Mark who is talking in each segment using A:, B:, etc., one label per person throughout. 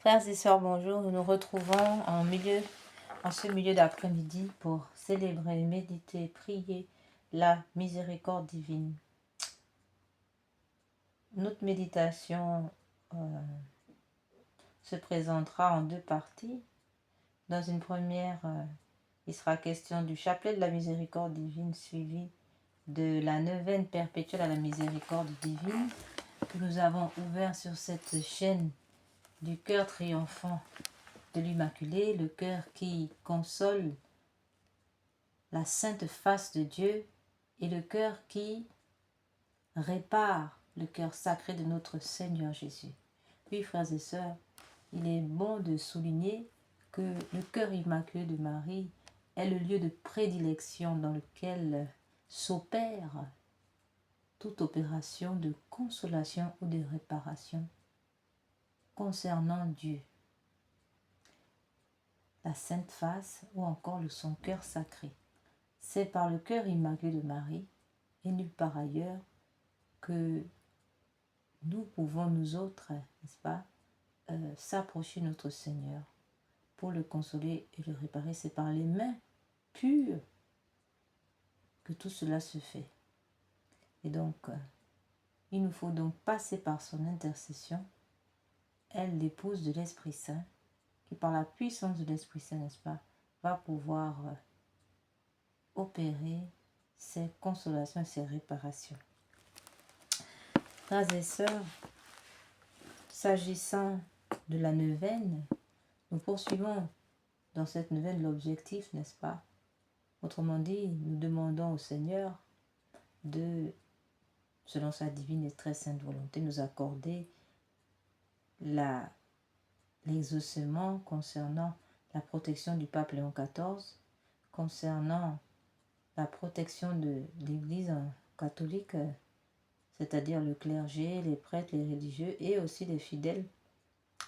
A: Frères et sœurs, bonjour. Nous nous retrouvons en ce milieu d'après-midi pour célébrer, méditer, prier la miséricorde divine. Notre méditation se présentera en deux parties. Dans une première, il sera question du chapelet de la miséricorde divine suivi de la neuvaine perpétuelle à la miséricorde divine que nous avons ouvert sur cette chaîne du cœur triomphant de l'Immaculée, le cœur qui console la sainte face de Dieu et le cœur qui répare le cœur sacré de notre Seigneur Jésus. Oui, frères et sœurs, il est bon de souligner que le cœur immaculé de Marie est le lieu de prédilection dans lequel s'opère toute opération de consolation ou de réparation concernant Dieu, la sainte face ou encore son cœur sacré. C'est par le cœur immaculé de Marie et nulle part ailleurs que nous pouvons nous autres, n'est-ce pas, s'approcher de notre Seigneur pour le consoler et le réparer. C'est par les mains pures que tout cela se fait. Et donc, il nous faut donc passer par son intercession, elle, l'épouse de l'Esprit Saint, qui par la puissance de l'Esprit Saint, n'est-ce pas, va pouvoir opérer ces consolations et ces réparations. Frères et sœurs, s'agissant de la neuvaine, nous poursuivons dans cette neuvaine l'objectif, n'est-ce pas? Autrement dit, nous demandons au Seigneur de, selon sa divine et très sainte volonté, nous accorder l'exaucement concernant la protection du pape Léon XIV, concernant la protection de l'Église catholique, c'est-à-dire le clergé, les prêtres, les religieux et aussi les fidèles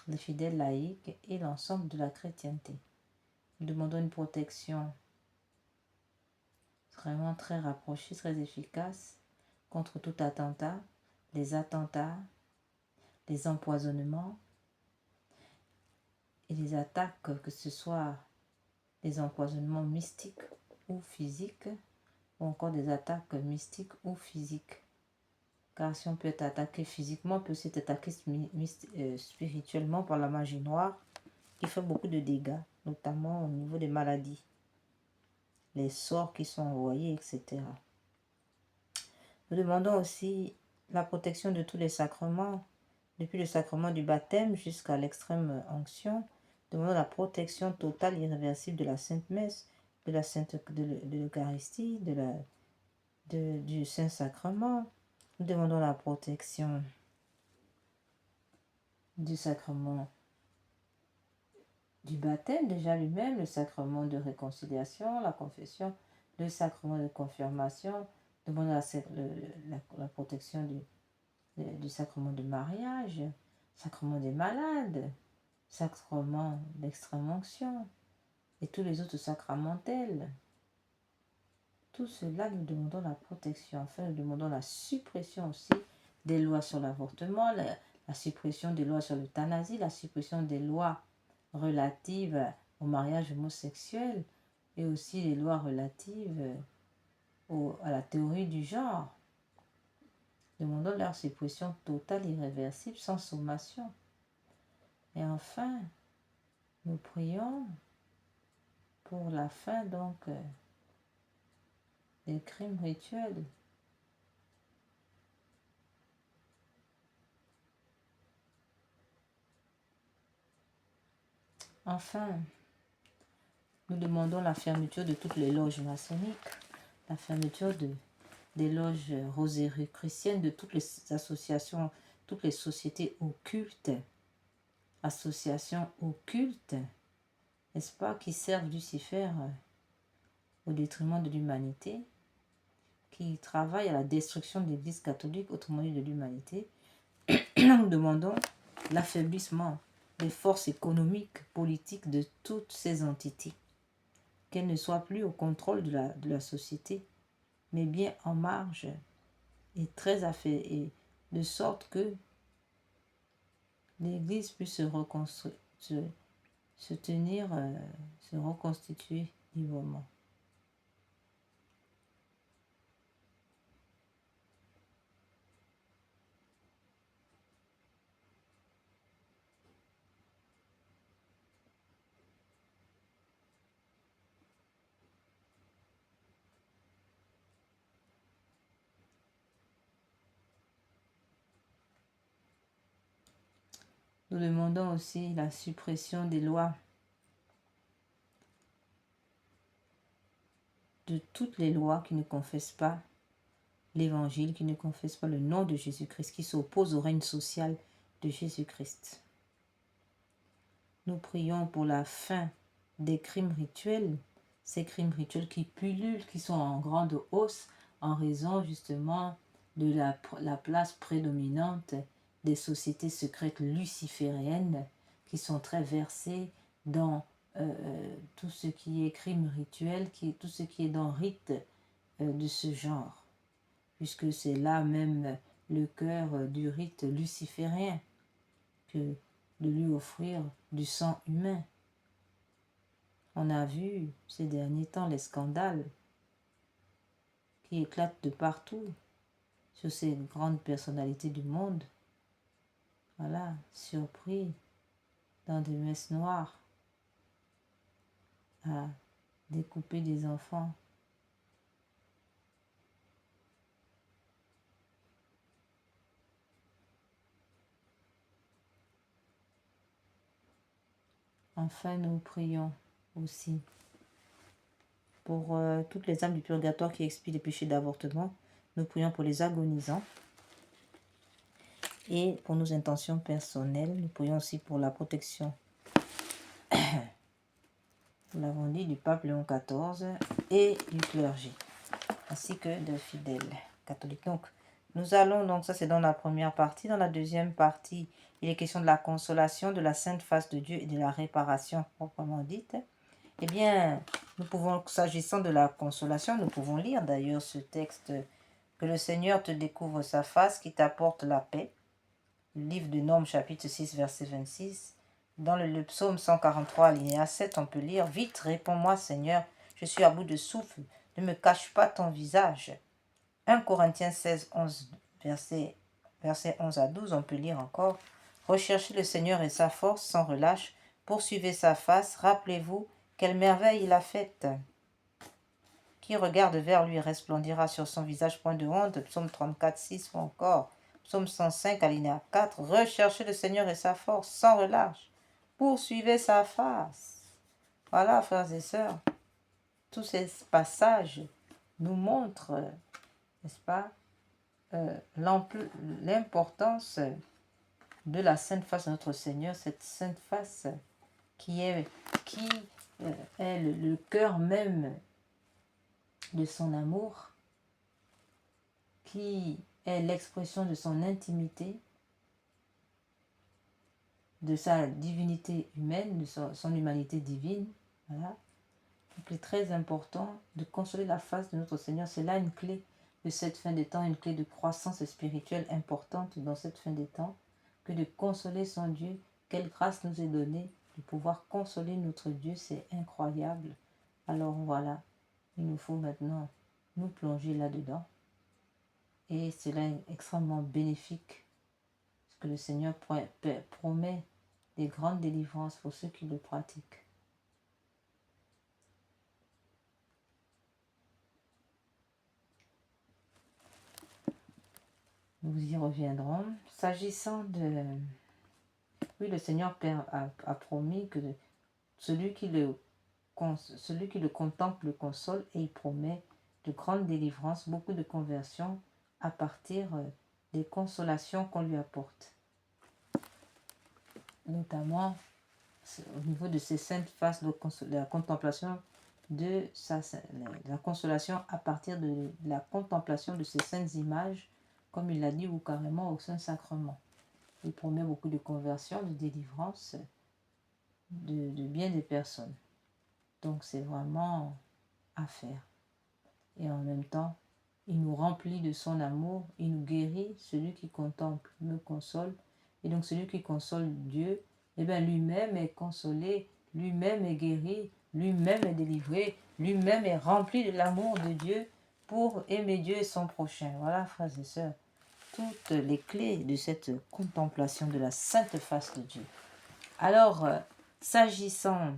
A: laïcs et l'ensemble de la chrétienté. Nous demandons une protection vraiment très rapprochée, très efficace contre tout attentat, les empoisonnements et les attaques, que ce soit des empoisonnements mystiques ou physiques, ou encore des attaques mystiques ou physiques. Car si on peut être attaqué physiquement, on peut aussi être attaqué spirituellement par la magie noire, qui fait beaucoup de dégâts, notamment au niveau des maladies, les sorts qui sont envoyés, etc. Nous demandons aussi la protection de tous les sacrements, depuis le sacrement du baptême jusqu'à l'extrême onction. Nous demandons la protection totale, irréversible de la Sainte Messe, de l'Eucharistie, du Saint-Sacrement. Nous demandons la protection du sacrement du baptême déjà lui-même, le sacrement de réconciliation, la confession, le sacrement de confirmation. Nous demandons la protection du sacrement de mariage, sacrement des malades, sacrement d'extrême onction et tous les autres sacramentels. Tout cela, nous demandons la protection. Enfin, nous demandons la suppression aussi des lois sur l'avortement, la suppression des lois sur l'euthanasie, la suppression des lois relatives au mariage homosexuel et aussi les lois relatives à la théorie du genre. Demandons leur suppression totale, irréversible, sans sommation. Et enfin, nous prions pour la fin donc des crimes rituels. Enfin, nous demandons la fermeture de toutes les loges maçonniques, la fermeture des loges roséricruciennes, de toutes les associations, toutes les sociétés occultes, associations occultes, n'est-ce pas, qui servent Lucifer au détriment de l'humanité, qui travaillent à la destruction de l'Église catholique, autrement dit de l'humanité. Nous demandons l'affaiblissement des forces économiques, politiques de toutes ces entités, qu'elles ne soient plus au contrôle de la société, mais bien en marge et très affaiblie, de sorte que l'Église puisse se reconstruire, se tenir, se reconstituer librement. Nous demandons aussi la suppression des lois, de toutes les lois qui ne confessent pas l'Évangile, qui ne confessent pas le nom de Jésus-Christ, qui s'opposent au règne social de Jésus-Christ. Nous prions pour la fin des crimes rituels, ces crimes rituels qui pullulent, qui sont en grande hausse en raison justement de la place prédominante des sociétés secrètes lucifériennes qui sont très versées dans tout ce qui est crime rituel, tout ce qui est dans rite de ce genre, puisque c'est là même le cœur du rite luciférien, que de lui offrir du sang humain. On a vu ces derniers temps les scandales qui éclatent de partout sur ces grandes personnalités du monde. Voilà, surpris dans des messes noires à découper des enfants. Enfin, nous prions aussi pour toutes les âmes du purgatoire qui expient les péchés d'avortement. Nous prions pour les agonisants. Et pour nos intentions personnelles, nous prions aussi pour la protection, nous l'avons dit, du pape Léon XIV et du clergé, ainsi que de fidèles catholiques. Donc, nous allons, donc ça c'est dans la première partie. Dans la deuxième partie, il est question de la consolation, de la sainte face de Dieu et de la réparation proprement dite. Eh bien, nous pouvons, s'agissant de la consolation, nous pouvons lire d'ailleurs ce texte: que le Seigneur te découvre sa face, qui t'apporte la paix. Le livre de Nombres, chapitre 6, verset 26. Dans le psaume 143, alinéa 7, on peut lire: vite, réponds-moi, Seigneur, je suis à bout de souffle, ne me cache pas ton visage. 1 Corinthiens 16, 11, verset 11 à 12, on peut lire encore: recherchez le Seigneur et sa force sans relâche, poursuivez sa face, rappelez-vous quelle merveille il a faite. Qui regarde vers lui resplendira sur son visage, point de honte. Psaume 34, 6 ou encore Psaume 105, alinéa 4. Recherchez le Seigneur et sa force sans relâche. Poursuivez sa face. Voilà, frères et sœurs, tous ces passages nous montrent, n'est-ce pas, l'importance de la sainte face de notre Seigneur, cette sainte face qui est le cœur même de son amour, qui est l'expression de son intimité, de sa divinité humaine, de son humanité divine. Voilà. Donc, il est très important de consoler la face de notre Seigneur. C'est là une clé de cette fin des temps, une clé de croissance spirituelle importante dans cette fin des temps, que de consoler son Dieu. Quelle grâce nous est donnée de pouvoir consoler notre Dieu, c'est incroyable. Alors voilà, il nous faut maintenant nous plonger là-dedans. Et cela est extrêmement bénéfique, parce que le Seigneur promet des grandes délivrances pour ceux qui le pratiquent. Nous y reviendrons. S'agissant de... Oui, le Seigneur a promis que celui qui le contemple le console, et il promet de grandes délivrances, beaucoup de conversions à partir des consolations qu'on lui apporte. Notamment au niveau de ces saintes faces de la contemplation de la consolation à partir de la contemplation de ces saintes images, comme il l'a dit, ou carrément au Saint-Sacrement. Il promet beaucoup de conversions, de délivrances de bien des personnes. Donc c'est vraiment à faire. Et en même temps, il nous remplit de son amour, il nous guérit. Celui qui contemple me console. Et donc celui qui console Dieu eh bien lui-même est consolé, lui-même est guéri, lui-même est délivré, lui-même est rempli de l'amour de Dieu pour aimer Dieu et son prochain. Voilà, frères et sœurs, toutes les clés de cette contemplation de la sainte face de Dieu. Alors, s'agissant,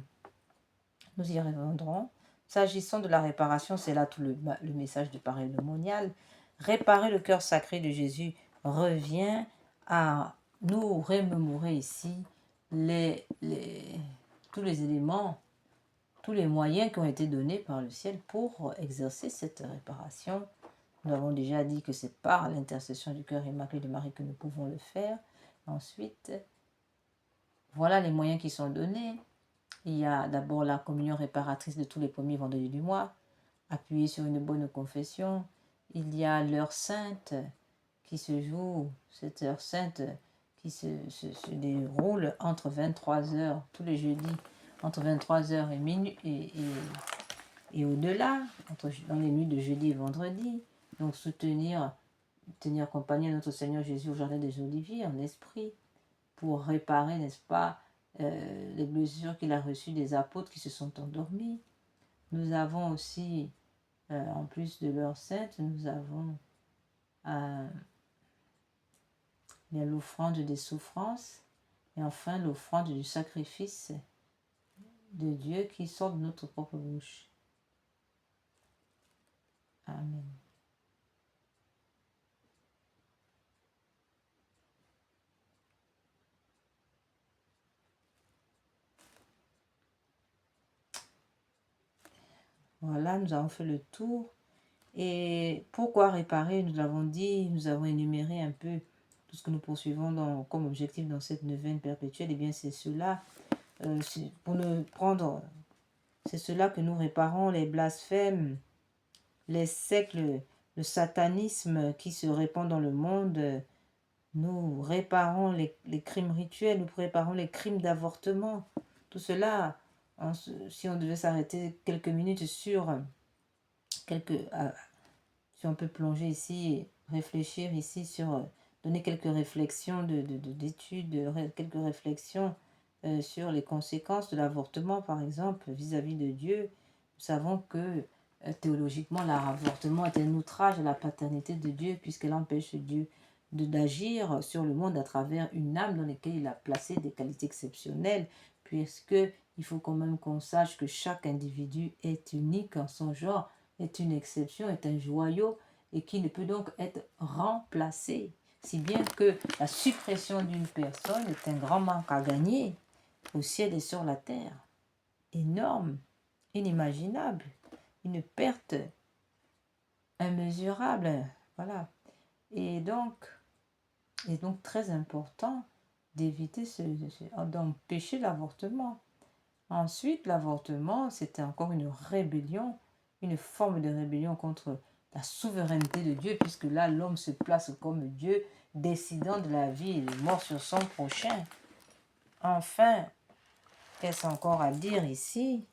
A: nous y reviendrons, s'agissant de la réparation, c'est là tout le message du parélemonial. Réparer le cœur sacré de Jésus revient à nous remémorer ici tous les éléments, tous les moyens qui ont été donnés par le ciel pour exercer cette réparation. Nous avons déjà dit que c'est par l'intercession du cœur immaculé de Marie que nous pouvons le faire. Ensuite, voilà les moyens qui sont donnés. Il y a d'abord la communion réparatrice de tous les premiers vendredis du mois, appuyée sur une bonne confession. Il y a l'heure sainte qui se joue, cette heure sainte qui se déroule entre 23 heures, tous les jeudis, entre 23 heures et minuit et au-delà, dans les nuits de jeudi et vendredi. Donc tenir compagnie à notre Seigneur Jésus au Jardin des Oliviers en esprit pour réparer, n'est-ce pas, les blessures qu'il a reçues des apôtres qui se sont endormis. Nous avons aussi, en plus de l'heure sainte, nous avons l'offrande des souffrances et enfin l'offrande du sacrifice de Dieu qui sort de notre propre bouche. Amen. Voilà, nous avons fait le tour. Et pourquoi réparer? Nous l'avons dit, nous avons énuméré un peu tout ce que nous poursuivons comme objectif dans cette neuvaine perpétuelle. Et bien c'est cela, c'est cela que nous réparons, les blasphèmes, les sectes, le satanisme qui se répand dans le monde. Nous réparons les crimes rituels, nous réparons les crimes d'avortement. Tout cela, si on devait s'arrêter quelques minutes sur si on peut plonger ici, réfléchir ici sur, donner quelques réflexions d'études, quelques réflexions sur les conséquences de l'avortement, par exemple, vis-à-vis de Dieu. Nous savons que théologiquement, l'avortement est un outrage à la paternité de Dieu, puisqu'elle empêche Dieu d'agir sur le monde à travers une âme dans laquelle il a placé des qualités exceptionnelles, puisque il faut quand même qu'on sache que chaque individu est unique en son genre, est une exception, est un joyau et qui ne peut donc être remplacé. Si bien que la suppression d'une personne est un grand manque à gagner au ciel et sur la terre. Énorme, inimaginable, une perte immesurable. Voilà. Et donc très important d'éviter d'empêcher l'avortement. Ensuite, l'avortement, c'était encore une rébellion, une forme de rébellion contre la souveraineté de Dieu, puisque là, l'homme se place comme Dieu, décidant de la vie et de la mort sur son prochain. Enfin, qu'est-ce encore à dire ici?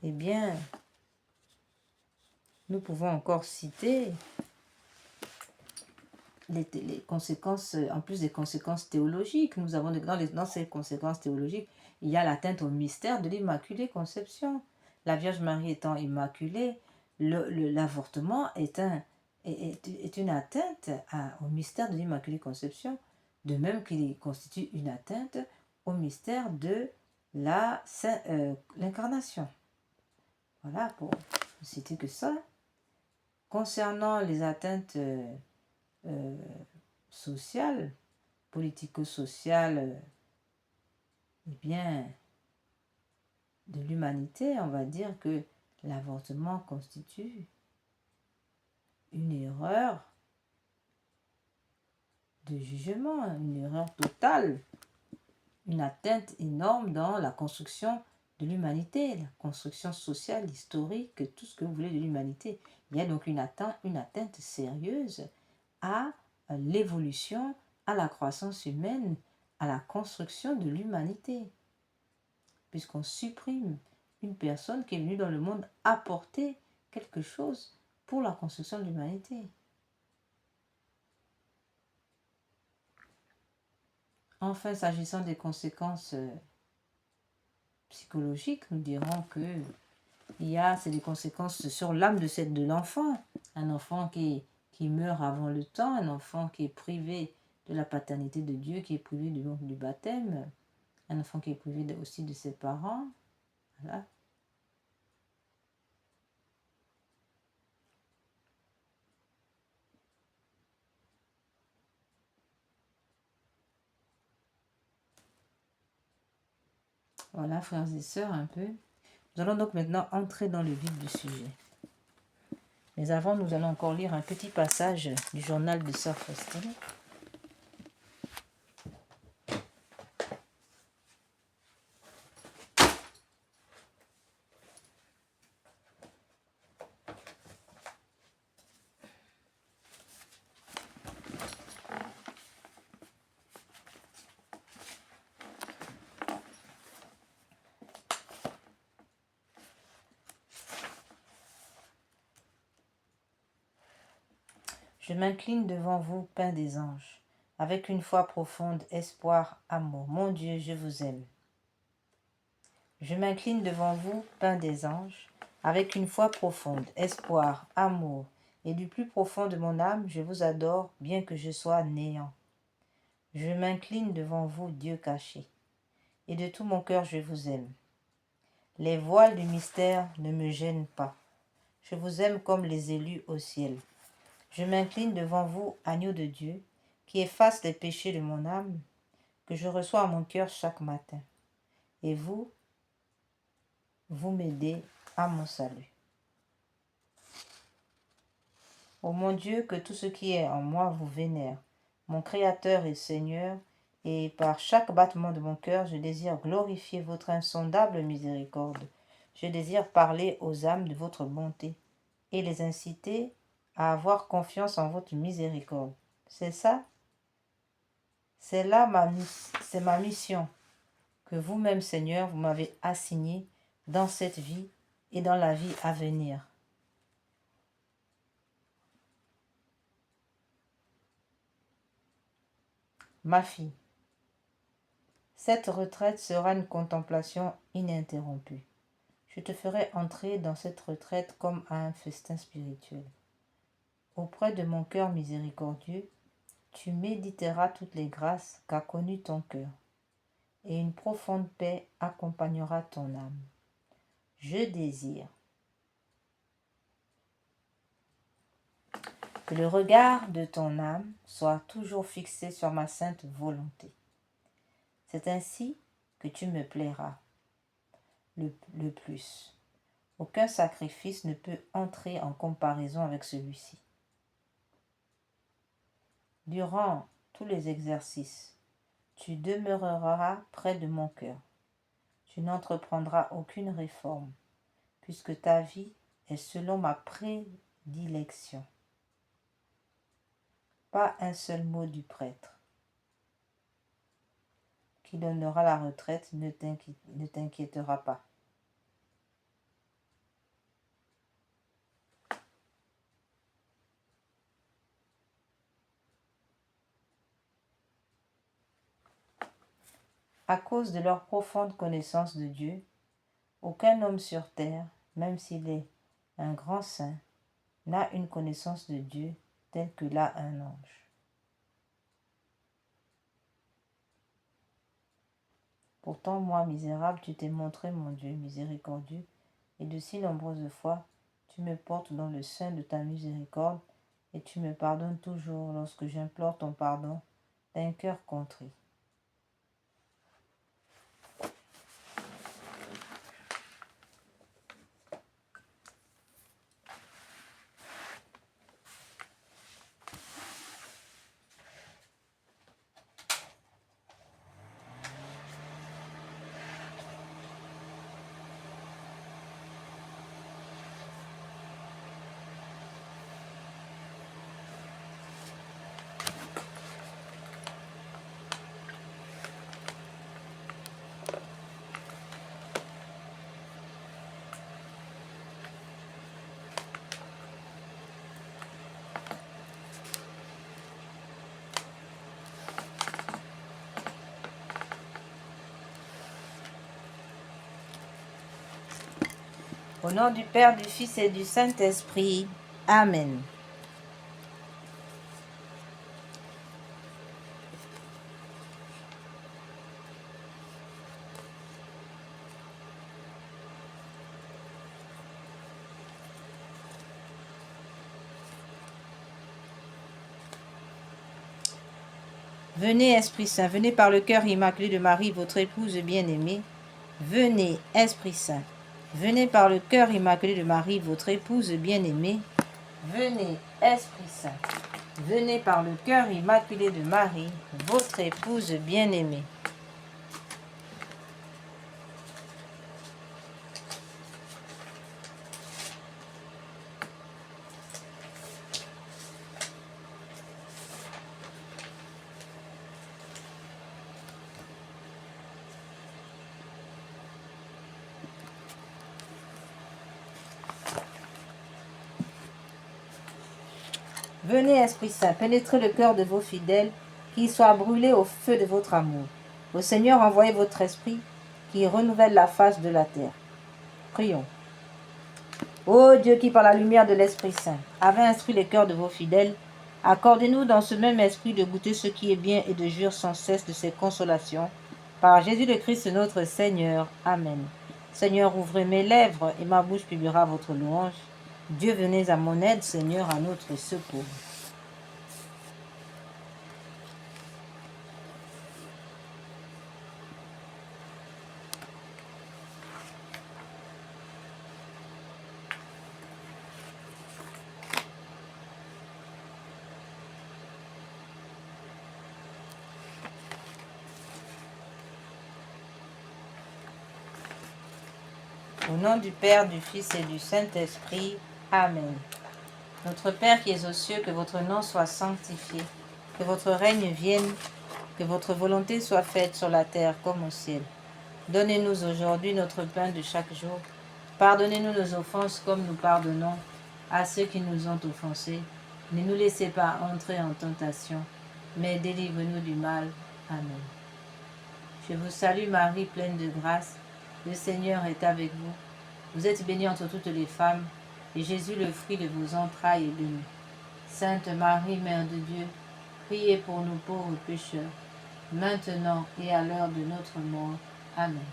A: Eh bien, nous pouvons encore citer les conséquences, en plus des conséquences théologiques. Nous avons dans ces conséquences théologiques, il y a l'atteinte au mystère de l'Immaculée Conception. La Vierge Marie étant immaculée, l'avortement est une atteinte au mystère de l'Immaculée Conception, de même qu'il constitue une atteinte au mystère de l'incarnation. Voilà, pour ne citer que ça. Concernant les atteintes sociales, politico-sociales, eh bien, de l'humanité, on va dire que l'avortement constitue une erreur de jugement, une erreur totale, une atteinte énorme dans la construction de l'humanité, la construction sociale, historique, tout ce que vous voulez de l'humanité. Il y a donc une atteinte sérieuse à l'évolution, à la croissance humaine, à la construction de l'humanité. Puisqu'on supprime une personne qui est venue dans le monde apporter quelque chose pour la construction de l'humanité. Enfin, s'agissant des conséquences psychologiques, nous dirons que c'est des conséquences sur l'âme de l'enfant. Un enfant qui meurt avant le temps, un enfant qui est privé de la paternité de Dieu, qui est privé du baptême, un enfant qui est privé aussi de ses parents. Voilà. Voilà, frères et sœurs, un peu. Nous allons donc maintenant entrer dans le vif du sujet. Mais avant, nous allons encore lire un petit passage du journal de Sœur Faustine. Je m'incline devant vous, pain des anges, avec une foi profonde, espoir, amour. Mon Dieu, je vous aime. Je m'incline devant vous, pain des anges, avec une foi profonde, espoir, amour, et du plus profond de mon âme, je vous adore, bien que je sois néant. Je m'incline devant vous, Dieu caché, et de tout mon cœur je vous aime. Les voiles du mystère ne me gênent pas. Je vous aime comme les élus au ciel. Je m'incline devant vous, agneau de Dieu, qui efface les péchés de mon âme, que je reçois à mon cœur chaque matin. Et vous m'aidez à mon salut. Ô mon Dieu, que tout ce qui est en moi vous vénère, mon Créateur et Seigneur, et par chaque battement de mon cœur, je désire glorifier votre insondable miséricorde. Je désire parler aux âmes de votre bonté et les inciter à avoir confiance en votre miséricorde. C'est ça? C'est ma mission que vous-même, Seigneur, vous m'avez assignée dans cette vie et dans la vie à venir. Ma fille, cette retraite sera une contemplation ininterrompue. Je te ferai entrer dans cette retraite comme à un festin spirituel. Auprès de mon cœur miséricordieux, tu méditeras toutes les grâces qu'a connues ton cœur, et une profonde paix accompagnera ton âme. Je désire que le regard de ton âme soit toujours fixé sur ma sainte volonté. C'est ainsi que tu me plairas le plus. Aucun sacrifice ne peut entrer en comparaison avec celui-ci. Durant tous les exercices, tu demeureras près de mon cœur. Tu n'entreprendras aucune réforme, puisque ta vie est selon ma prédilection. Pas un seul mot du prêtre qui donnera la retraite ne t'inquiétera pas. À cause de leur profonde connaissance de Dieu, aucun homme sur terre, même s'il est un grand saint, n'a une connaissance de Dieu telle que l'a un ange. Pourtant, moi, misérable, tu t'es montré, mon Dieu, miséricordieux, et de si nombreuses fois, tu me portes dans le sein de ta miséricorde, et tu me pardonnes toujours lorsque j'implore ton pardon d'un cœur contrit. Au nom du Père, du Fils et du Saint-Esprit. Amen. Venez, Esprit Saint, venez par le cœur immaculé de Marie, votre épouse bien-aimée. Venez, Esprit Saint, venez par le cœur immaculé de Marie, votre épouse bien-aimée. Venez, Esprit Saint, venez par le cœur immaculé de Marie, votre épouse bien-aimée. Venez, Esprit Saint, pénétrez le cœur de vos fidèles, qu'ils soient brûlés au feu de votre amour. Au Seigneur, envoyez votre Esprit, qui renouvelle la face de la terre. Prions. Ô Dieu qui, par la lumière de l'Esprit Saint, avait instruit les cœurs de vos fidèles, accordez-nous dans ce même esprit de goûter ce qui est bien et de jouir sans cesse de ses consolations. Par Jésus le Christ notre Seigneur. Amen. Seigneur, ouvrez mes lèvres et ma bouche publiera votre louange. Dieu, venez à mon aide, Seigneur, à notre secours. Au nom du Père, du Fils et du Saint-Esprit. Amen. Notre Père qui es aux cieux, que votre nom soit sanctifié, que votre règne vienne, que votre volonté soit faite sur la terre comme au ciel. Donnez-nous aujourd'hui notre pain de chaque jour. Pardonnez-nous nos offenses comme nous pardonnons à ceux qui nous ont offensés. Ne nous laissez pas entrer en tentation, mais délivre-nous du mal. Amen. Je vous salue Marie, pleine de grâce. Le Seigneur est avec vous. Vous êtes bénie entre toutes les femmes, et Jésus, le fruit de vos entrailles, est béni. Sainte Marie, Mère de Dieu, priez pour nous pauvres pécheurs, maintenant et à l'heure de notre mort. Amen.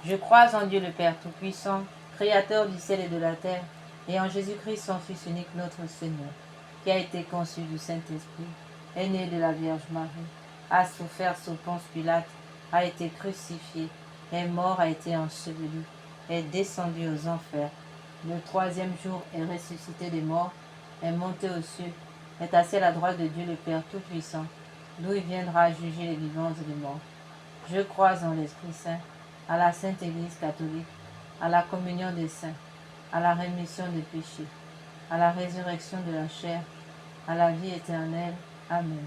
A: Je crois en Dieu le Père Tout-Puissant, Créateur du ciel et de la terre, et en Jésus-Christ, son Fils unique, notre Seigneur, qui a été conçu du Saint-Esprit, est né de la Vierge Marie, a souffert sous Ponce Pilate, a été crucifié, est mort, a été enseveli, est descendu aux enfers. Le troisième jour est ressuscité des morts, est monté aux cieux, est assis à la droite de Dieu le Père Tout-Puissant, d'où il viendra juger les vivants et les morts. Je crois en l'Esprit Saint, à la Sainte Église catholique, à la communion des saints, à la rémission des péchés, à la résurrection de la chair, à la vie éternelle. Amen.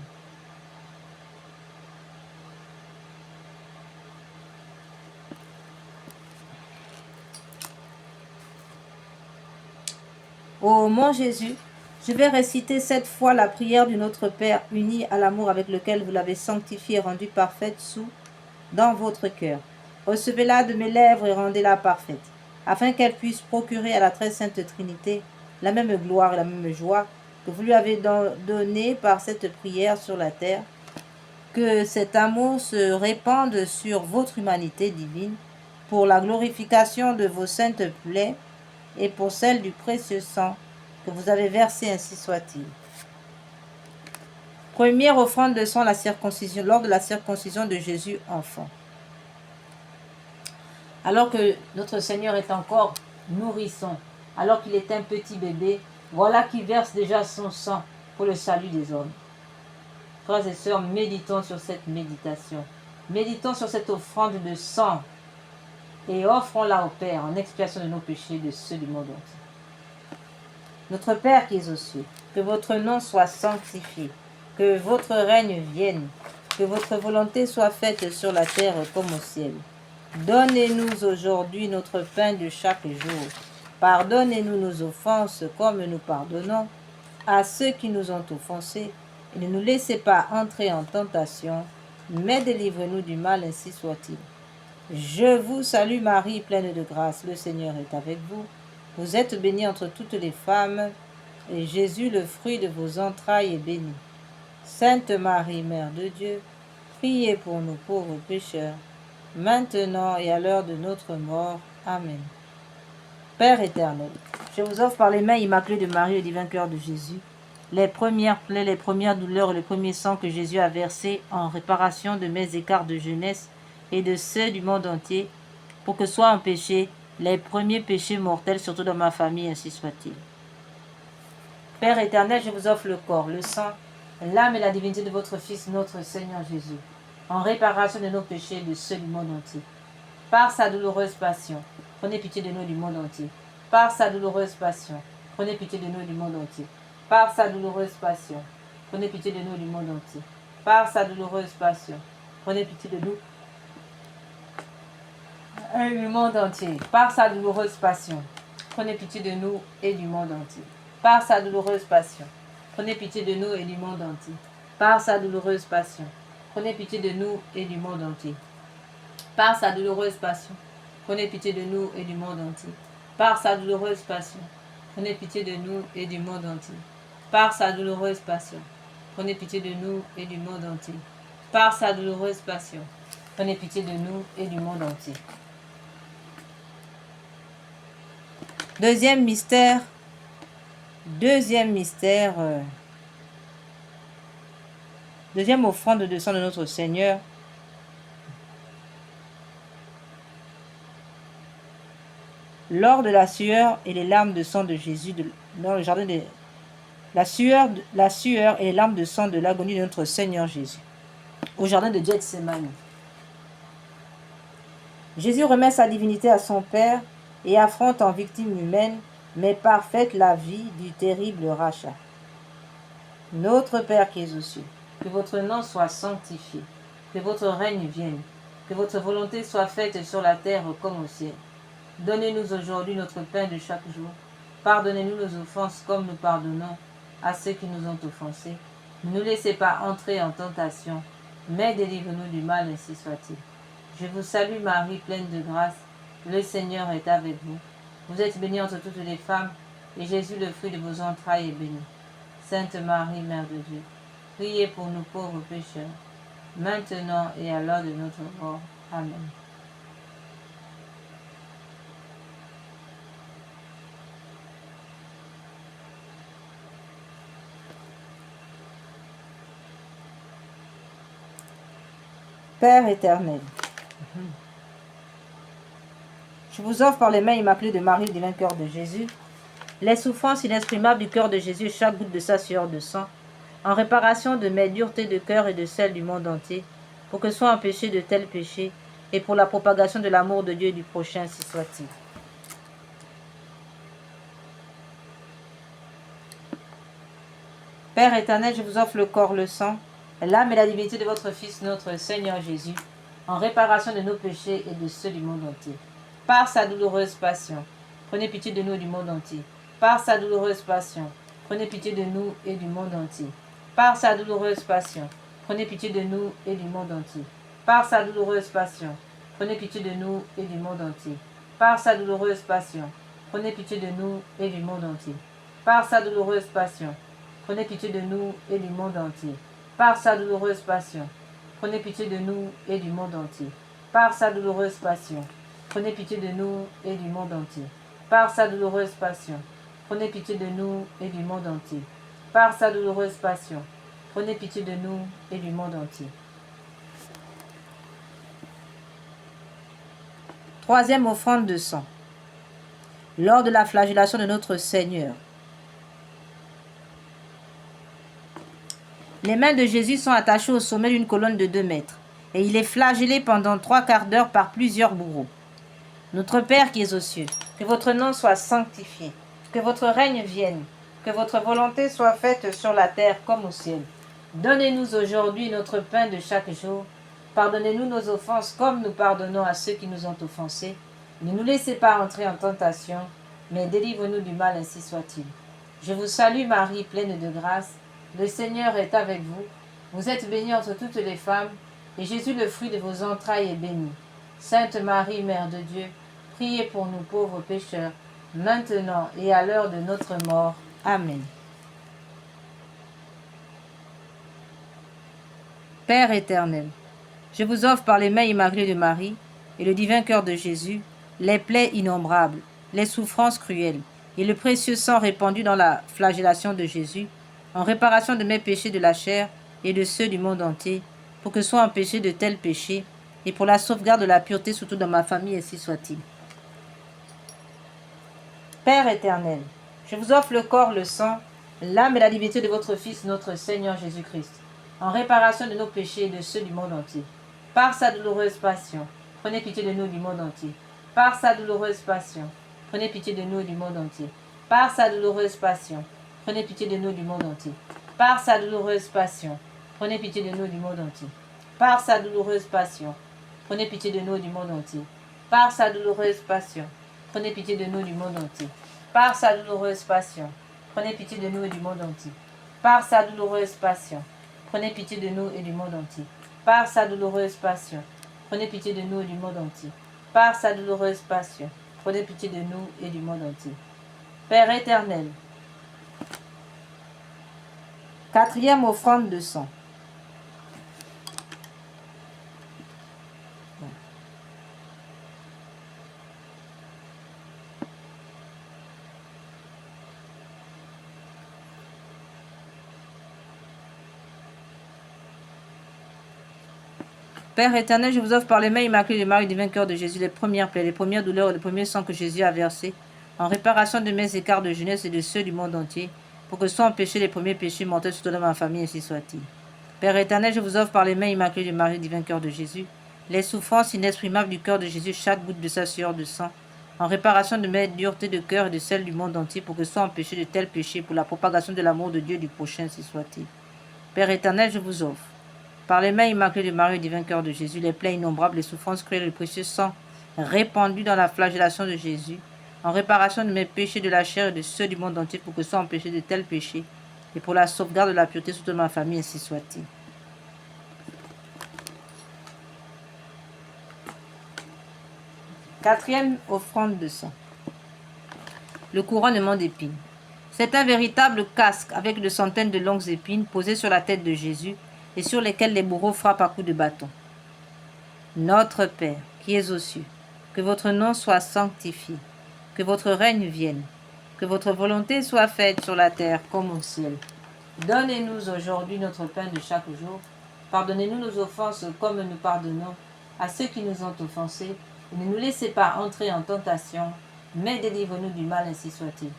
A: Ô mon Jésus, je vais réciter cette fois la prière du Notre Père, unie à l'amour avec lequel vous l'avez sanctifiée et rendue parfaite dans votre cœur. Recevez-la de mes lèvres et rendez-la parfaite, afin qu'elle puisse procurer à la très sainte Trinité la même gloire et la même joie que vous lui avez donnée par cette prière sur la terre. Que cet amour se répande sur votre humanité divine, pour la glorification de vos saintes plaies, et pour celle du précieux sang que vous avez versé, ainsi soit-il. Première offrande de sang, la circoncision, lors de la circoncision de Jésus enfant. Alors que notre Seigneur est encore nourrisson, alors qu'il est un petit bébé, voilà qu'il verse déjà son sang pour le salut des hommes. Frères et sœurs, méditons sur cette méditation. Méditons sur cette offrande de sang et offrons-la au Père en expiation de nos péchés et de ceux du monde entier. Notre Père qui es aux cieux, que votre nom soit sanctifié, que votre règne vienne, que votre volonté soit faite sur la terre comme au ciel. Donnez-nous aujourd'hui notre pain de chaque jour. Pardonnez-nous nos offenses comme nous pardonnons à ceux qui nous ont offensés. Et ne nous laissez pas entrer en tentation, mais délivrez-nous du mal, ainsi soit-il. Je vous salue Marie, pleine de grâce, le Seigneur est avec vous. Vous êtes bénie entre toutes les femmes, et Jésus, le fruit de vos entrailles, est béni. Sainte Marie, Mère de Dieu, priez pour nous pauvres pécheurs, maintenant et à l'heure de notre mort. Amen. Père éternel, je vous offre par les mains immaculées de Marie, le divin cœur de Jésus, les premières plaies, les premières douleurs et le premier sang que Jésus a versé en réparation de mes écarts de jeunesse et de ceux du monde entier, pour que soient empêchés les premiers péchés mortels, surtout dans ma famille, ainsi soit-il. Père éternel, je vous offre le corps, le sang, l'âme et la divinité de votre Fils, notre Seigneur Jésus, en réparation de nos péchés et de ceux du monde entier. Par sa douloureuse passion, prenez pitié de nous du monde entier. Par sa douloureuse passion, prenez pitié de nous du monde entier. Par sa douloureuse passion, prenez pitié de nous du monde entier. Par sa douloureuse passion, prenez pitié de nous et du monde entier. Par sa douloureuse passion, prenez pitié de nous et du monde entier. Par sa douloureuse passion, prenez pitié de nous et du monde entier. Par sa douloureuse passion, prenez pitié de nous et du monde entier. Par sa douloureuse passion, prenez pitié de nous et du monde entier. Par sa douloureuse passion, prenez pitié de nous et du monde entier. Par sa douloureuse passion, prenez pitié de nous et du monde entier. Par sa douloureuse passion, prenez pitié de nous et du monde entier. Deuxième mystère, deuxième offrande de sang de notre Seigneur. Lors de la sueur et les larmes de sang de Jésus dans le jardin de la sueur et les larmes de sang de l'agonie de notre Seigneur Jésus au jardin de Gethsémani. Jésus remet sa divinité à son Père et affronte en victime humaine, mais parfaite, la vie du terrible rachat. Notre Père qui es aux cieux, que votre nom soit sanctifié, que votre règne vienne, que votre volonté soit faite sur la terre comme au ciel. Donnez-nous aujourd'hui notre pain de chaque jour. Pardonnez-nous nos offenses comme nous pardonnons à ceux qui nous ont offensés. Ne nous laissez pas entrer en tentation, mais délivre-nous du mal, ainsi soit-il. Je vous salue Marie, pleine de grâce. Le Seigneur est avec vous. Vous êtes bénie entre toutes les femmes, et Jésus, le fruit de vos entrailles, est béni. Sainte Marie, Mère de Dieu, priez pour nous pauvres pécheurs, maintenant et à l'heure de notre mort. Amen. Père éternel, je vous offre par les mains immaculées de Marie, le divin cœur de Jésus, les souffrances inexprimables du cœur de Jésus, chaque goutte de sa sueur de sang, en réparation de mes duretés de cœur et de celles du monde entier, pour que soient empêchés de tels péchés, et pour la propagation de l'amour de Dieu et du prochain, si soit-il. Père éternel, je vous offre le corps, le sang, l'âme et la divinité de votre Fils, notre Seigneur Jésus, en réparation de nos péchés et de ceux du monde entier. Par sa douloureuse passion, prenez pitié de nous et du monde entier. Par sa douloureuse passion, prenez pitié de nous et du monde entier. Par sa douloureuse passion, prenez pitié de nous et du monde entier. Par sa douloureuse passion, prenez pitié de nous et du monde entier. Par sa douloureuse passion, prenez pitié de nous et du monde entier. Par sa douloureuse passion, prenez pitié de nous et du monde entier. Par sa douloureuse passion, prenez pitié de nous et du monde entier. Par sa douloureuse passion, prenez pitié de nous et du monde entier. Par sa douloureuse passion, prenez pitié de nous et du monde entier. Par sa douloureuse passion, prenez pitié de nous et du monde entier. Troisième offrande de sang. Lors de la flagellation de notre Seigneur, les mains de Jésus sont attachées au sommet d'une colonne de 2 mètres, et il est flagellé pendant 3 quarts d'heure par plusieurs bourreaux. Notre Père qui es aux cieux, que votre nom soit sanctifié, que votre règne vienne, que votre volonté soit faite sur la terre comme au ciel. Donnez-nous aujourd'hui notre pain de chaque jour. Pardonnez-nous nos offenses comme nous pardonnons à ceux qui nous ont offensés. Ne nous laissez pas entrer en tentation, mais délivre-nous du mal, ainsi soit-il. Je vous salue Marie, pleine de grâce. Le Seigneur est avec vous. Vous êtes bénie entre toutes les femmes, et Jésus, le fruit de vos entrailles, est béni. Sainte Marie, Mère de Dieu, priez pour nous pauvres pécheurs, maintenant et à l'heure de notre mort. Amen. Père éternel, je vous offre par les mains immaculées de Marie et le divin cœur de Jésus les plaies innombrables, les souffrances cruelles et le précieux sang répandu dans la flagellation de Jésus, en réparation de mes péchés de la chair et de ceux du monde entier, pour que soient empêchés de tels péchés et pour la sauvegarde de la pureté, surtout dans ma famille, ainsi soit-il. Père éternel, je vous offre le corps, le sang, l'âme et la divinité de votre Fils, notre Seigneur Jésus-Christ, en réparation de nos péchés et de ceux du monde entier. Par sa douloureuse passion, prenez pitié de nous du monde entier. Par sa douloureuse passion, prenez pitié de nous du monde entier. Par sa douloureuse passion, prenez pitié de nous du monde entier. Par sa douloureuse passion, prenez pitié de nous du monde entier. Par sa douloureuse passion, prenez pitié de nous du monde entier. Par sa douloureuse passion, prenez pitié de nous du monde entier. Par sa douloureuse passion, prenez pitié de nous et du monde entier. Par sa douloureuse passion, prenez pitié de nous et du monde entier. Par sa douloureuse passion, prenez pitié de nous et du monde entier. Par sa douloureuse passion, prenez pitié de nous et du monde entier. Père éternel, quatrième offrande de sang. Père éternel, je vous offre par les mains immaculées de Marie, divin cœur de Jésus, les premières plaies, les premières douleurs et le premier sang que Jésus a versé, en réparation de mes écarts de jeunesse et de ceux du monde entier, pour que soient empêchés les premiers péchés mortels surtout dans ma famille, ainsi soit-il. Père éternel, je vous offre par les mains immaculées de Marie, divin cœur de Jésus, les souffrances inexprimables du cœur de Jésus, chaque goutte de sa sueur de sang, en réparation de mes duretés de cœur et de celles du monde entier, pour que soient empêchés de tels péchés pour la propagation de l'amour de Dieu du prochain, ainsi soit-il. Père éternel, je vous offre par les mains immaculées de Marie, divin cœur de Jésus, les plaies innombrables, les souffrances cruelles et le précieux sang répandu dans la flagellation de Jésus, en réparation de mes péchés de la chair et de ceux du monde entier, pour que soient empêchés de tels péchés, et pour la sauvegarde de la pureté surtout de ma famille, ainsi soit-il. Quatrième offrande de sang. Le couronnement d'épines. C'est un véritable casque avec de centaines de longues épines posées sur la tête de Jésus, et sur lesquels les bourreaux frappent à coups de bâton. Notre Père, qui es aux cieux, que votre nom soit sanctifié, que votre règne vienne, que votre volonté soit faite sur la terre comme au ciel. Donnez-nous aujourd'hui notre pain de chaque jour. Pardonnez-nous nos offenses comme nous pardonnons à ceux qui nous ont offensés. Et ne nous laissez pas entrer en tentation, mais délivre-nous du mal, ainsi soit-il.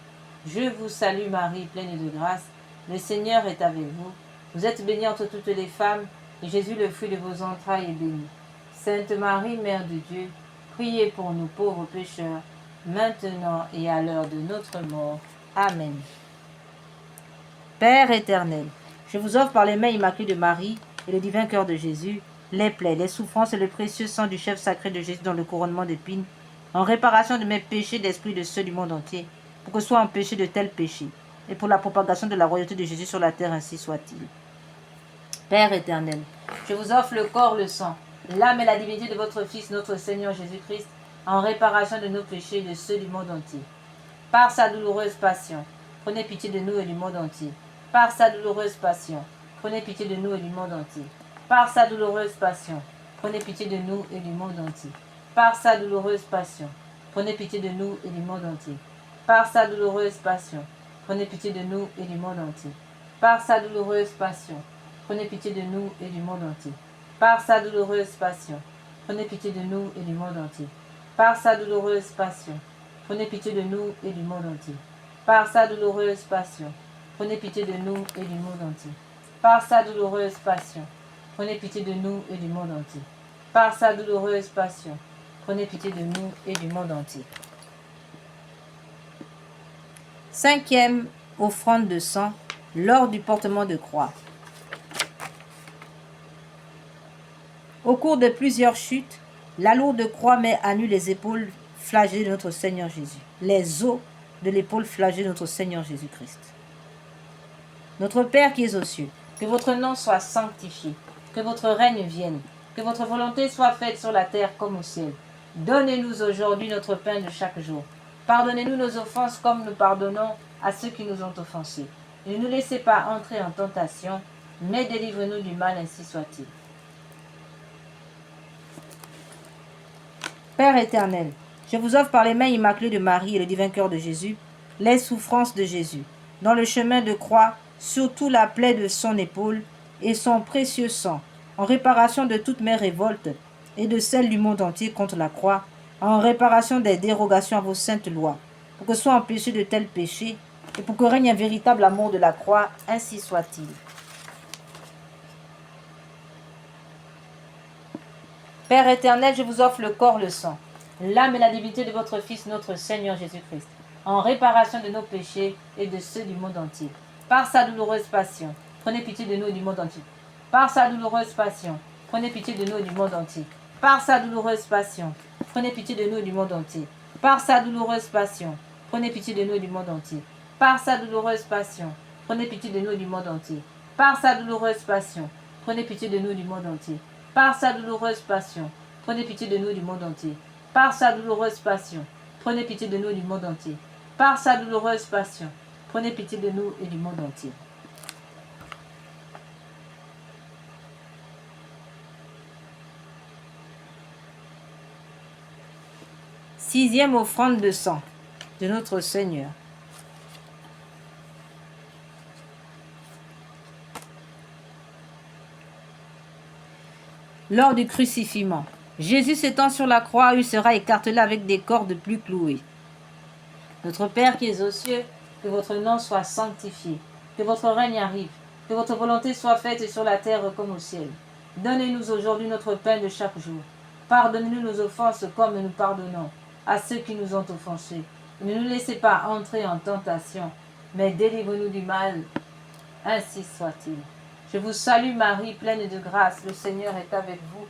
A: Je vous salue Marie, pleine de grâce. Le Seigneur est avec vous. Vous êtes bénie entre toutes les femmes, et Jésus, le fruit de vos entrailles, est béni. Sainte Marie, Mère de Dieu, priez pour nous pauvres pécheurs, maintenant et à l'heure de notre mort. Amen. Père éternel, je vous offre par les mains immaculées de Marie et le divin cœur de Jésus, les plaies, les souffrances et le précieux sang du chef sacré de Jésus dans le couronnement d'épines, en réparation de mes péchés d'esprit et de ceux du monde entier, pour que soient empêchés de tels péchés, et pour la propagation de la royauté de Jésus sur la terre, ainsi soit-il. Père éternel, je vous offre le corps, le sang, l'âme et la divinité de votre Fils, notre Seigneur Jésus-Christ, en réparation de nos péchés et de ceux du monde entier. Par sa douloureuse passion, prenez pitié de nous et du monde entier. Par sa douloureuse passion, prenez pitié de nous et du monde entier. Par sa douloureuse passion, prenez pitié de nous et du monde entier. Par sa douloureuse passion, prenez pitié de nous et du monde entier. Par sa douloureuse passion, prenez pitié de nous et du monde entier. Par sa douloureuse passion, prenez pitié de nous et du monde entier. Par sa douloureuse passion, prenez pitié de nous et du monde entier. Par sa douloureuse passion, prenez pitié de nous et du monde entier. Par sa douloureuse passion, prenez pitié de nous et du monde entier. Par sa douloureuse passion, prenez pitié de nous et du monde entier. Par sa douloureuse passion, prenez pitié de nous et du monde entier. Cinquième offrande de sang, lors du portement de croix. Au cours de plusieurs chutes, la lourde croix met à nu les épaules flagellées de notre Seigneur Jésus, les os de l'épaule flagellée de notre Seigneur Jésus-Christ. Notre Père qui es aux cieux, que votre nom soit sanctifié, que votre règne vienne, que votre volonté soit faite sur la terre comme au ciel. Donnez-nous aujourd'hui notre pain de chaque jour. Pardonnez-nous nos offenses comme nous pardonnons à ceux qui nous ont offensés. Ne nous laissez pas entrer en tentation, mais délivre-nous du mal, ainsi soit-il. Père éternel, je vous offre par les mains immaculées de Marie et le divin cœur de Jésus, les souffrances de Jésus, dans le chemin de croix, surtout la plaie de son épaule et son précieux sang, en réparation de toutes mes révoltes et de celles du monde entier contre la croix, en réparation des dérogations à vos saintes lois, pour que soient empêchés de tels péchés et pour que règne un véritable amour de la croix, ainsi soit-il. Père éternel, je vous offre le corps, le sang, l'âme et la divinité de votre Fils, notre Seigneur Jésus-Christ, en réparation de nos péchés et de ceux du monde entier. Par sa douloureuse passion, prenez pitié de nous et du monde entier. Par sa douloureuse passion, prenez pitié de nous et du monde entier. Par sa douloureuse passion, prenez pitié de nous et du monde entier. Par sa douloureuse passion, prenez pitié de nous et du monde entier. Par sa douloureuse passion, prenez pitié de nous et du monde entier. Par sa douloureuse passion, prenez pitié de nous et du monde entier. Par sa douloureuse passion, prenez pitié de nous et du monde entier. Par sa douloureuse passion, prenez pitié de nous et du monde entier. Par sa douloureuse passion, prenez pitié de nous et du monde entier. Sixième offrande de sang de notre Seigneur. Lors du crucifixion, Jésus s'étend sur la croix où il sera écartelé avec des cordes plus clouées. Notre Père qui es aux cieux, que votre nom soit sanctifié, que votre règne arrive, que votre volonté soit faite sur la terre comme au ciel. Donnez-nous aujourd'hui notre pain de chaque jour. Pardonnez-nous nos offenses comme nous pardonnons à ceux qui nous ont offensés. Ne nous laissez pas entrer en tentation, mais délivre-nous du mal. Ainsi soit-il. Je vous salue Marie, pleine de grâce, le Seigneur est avec vous.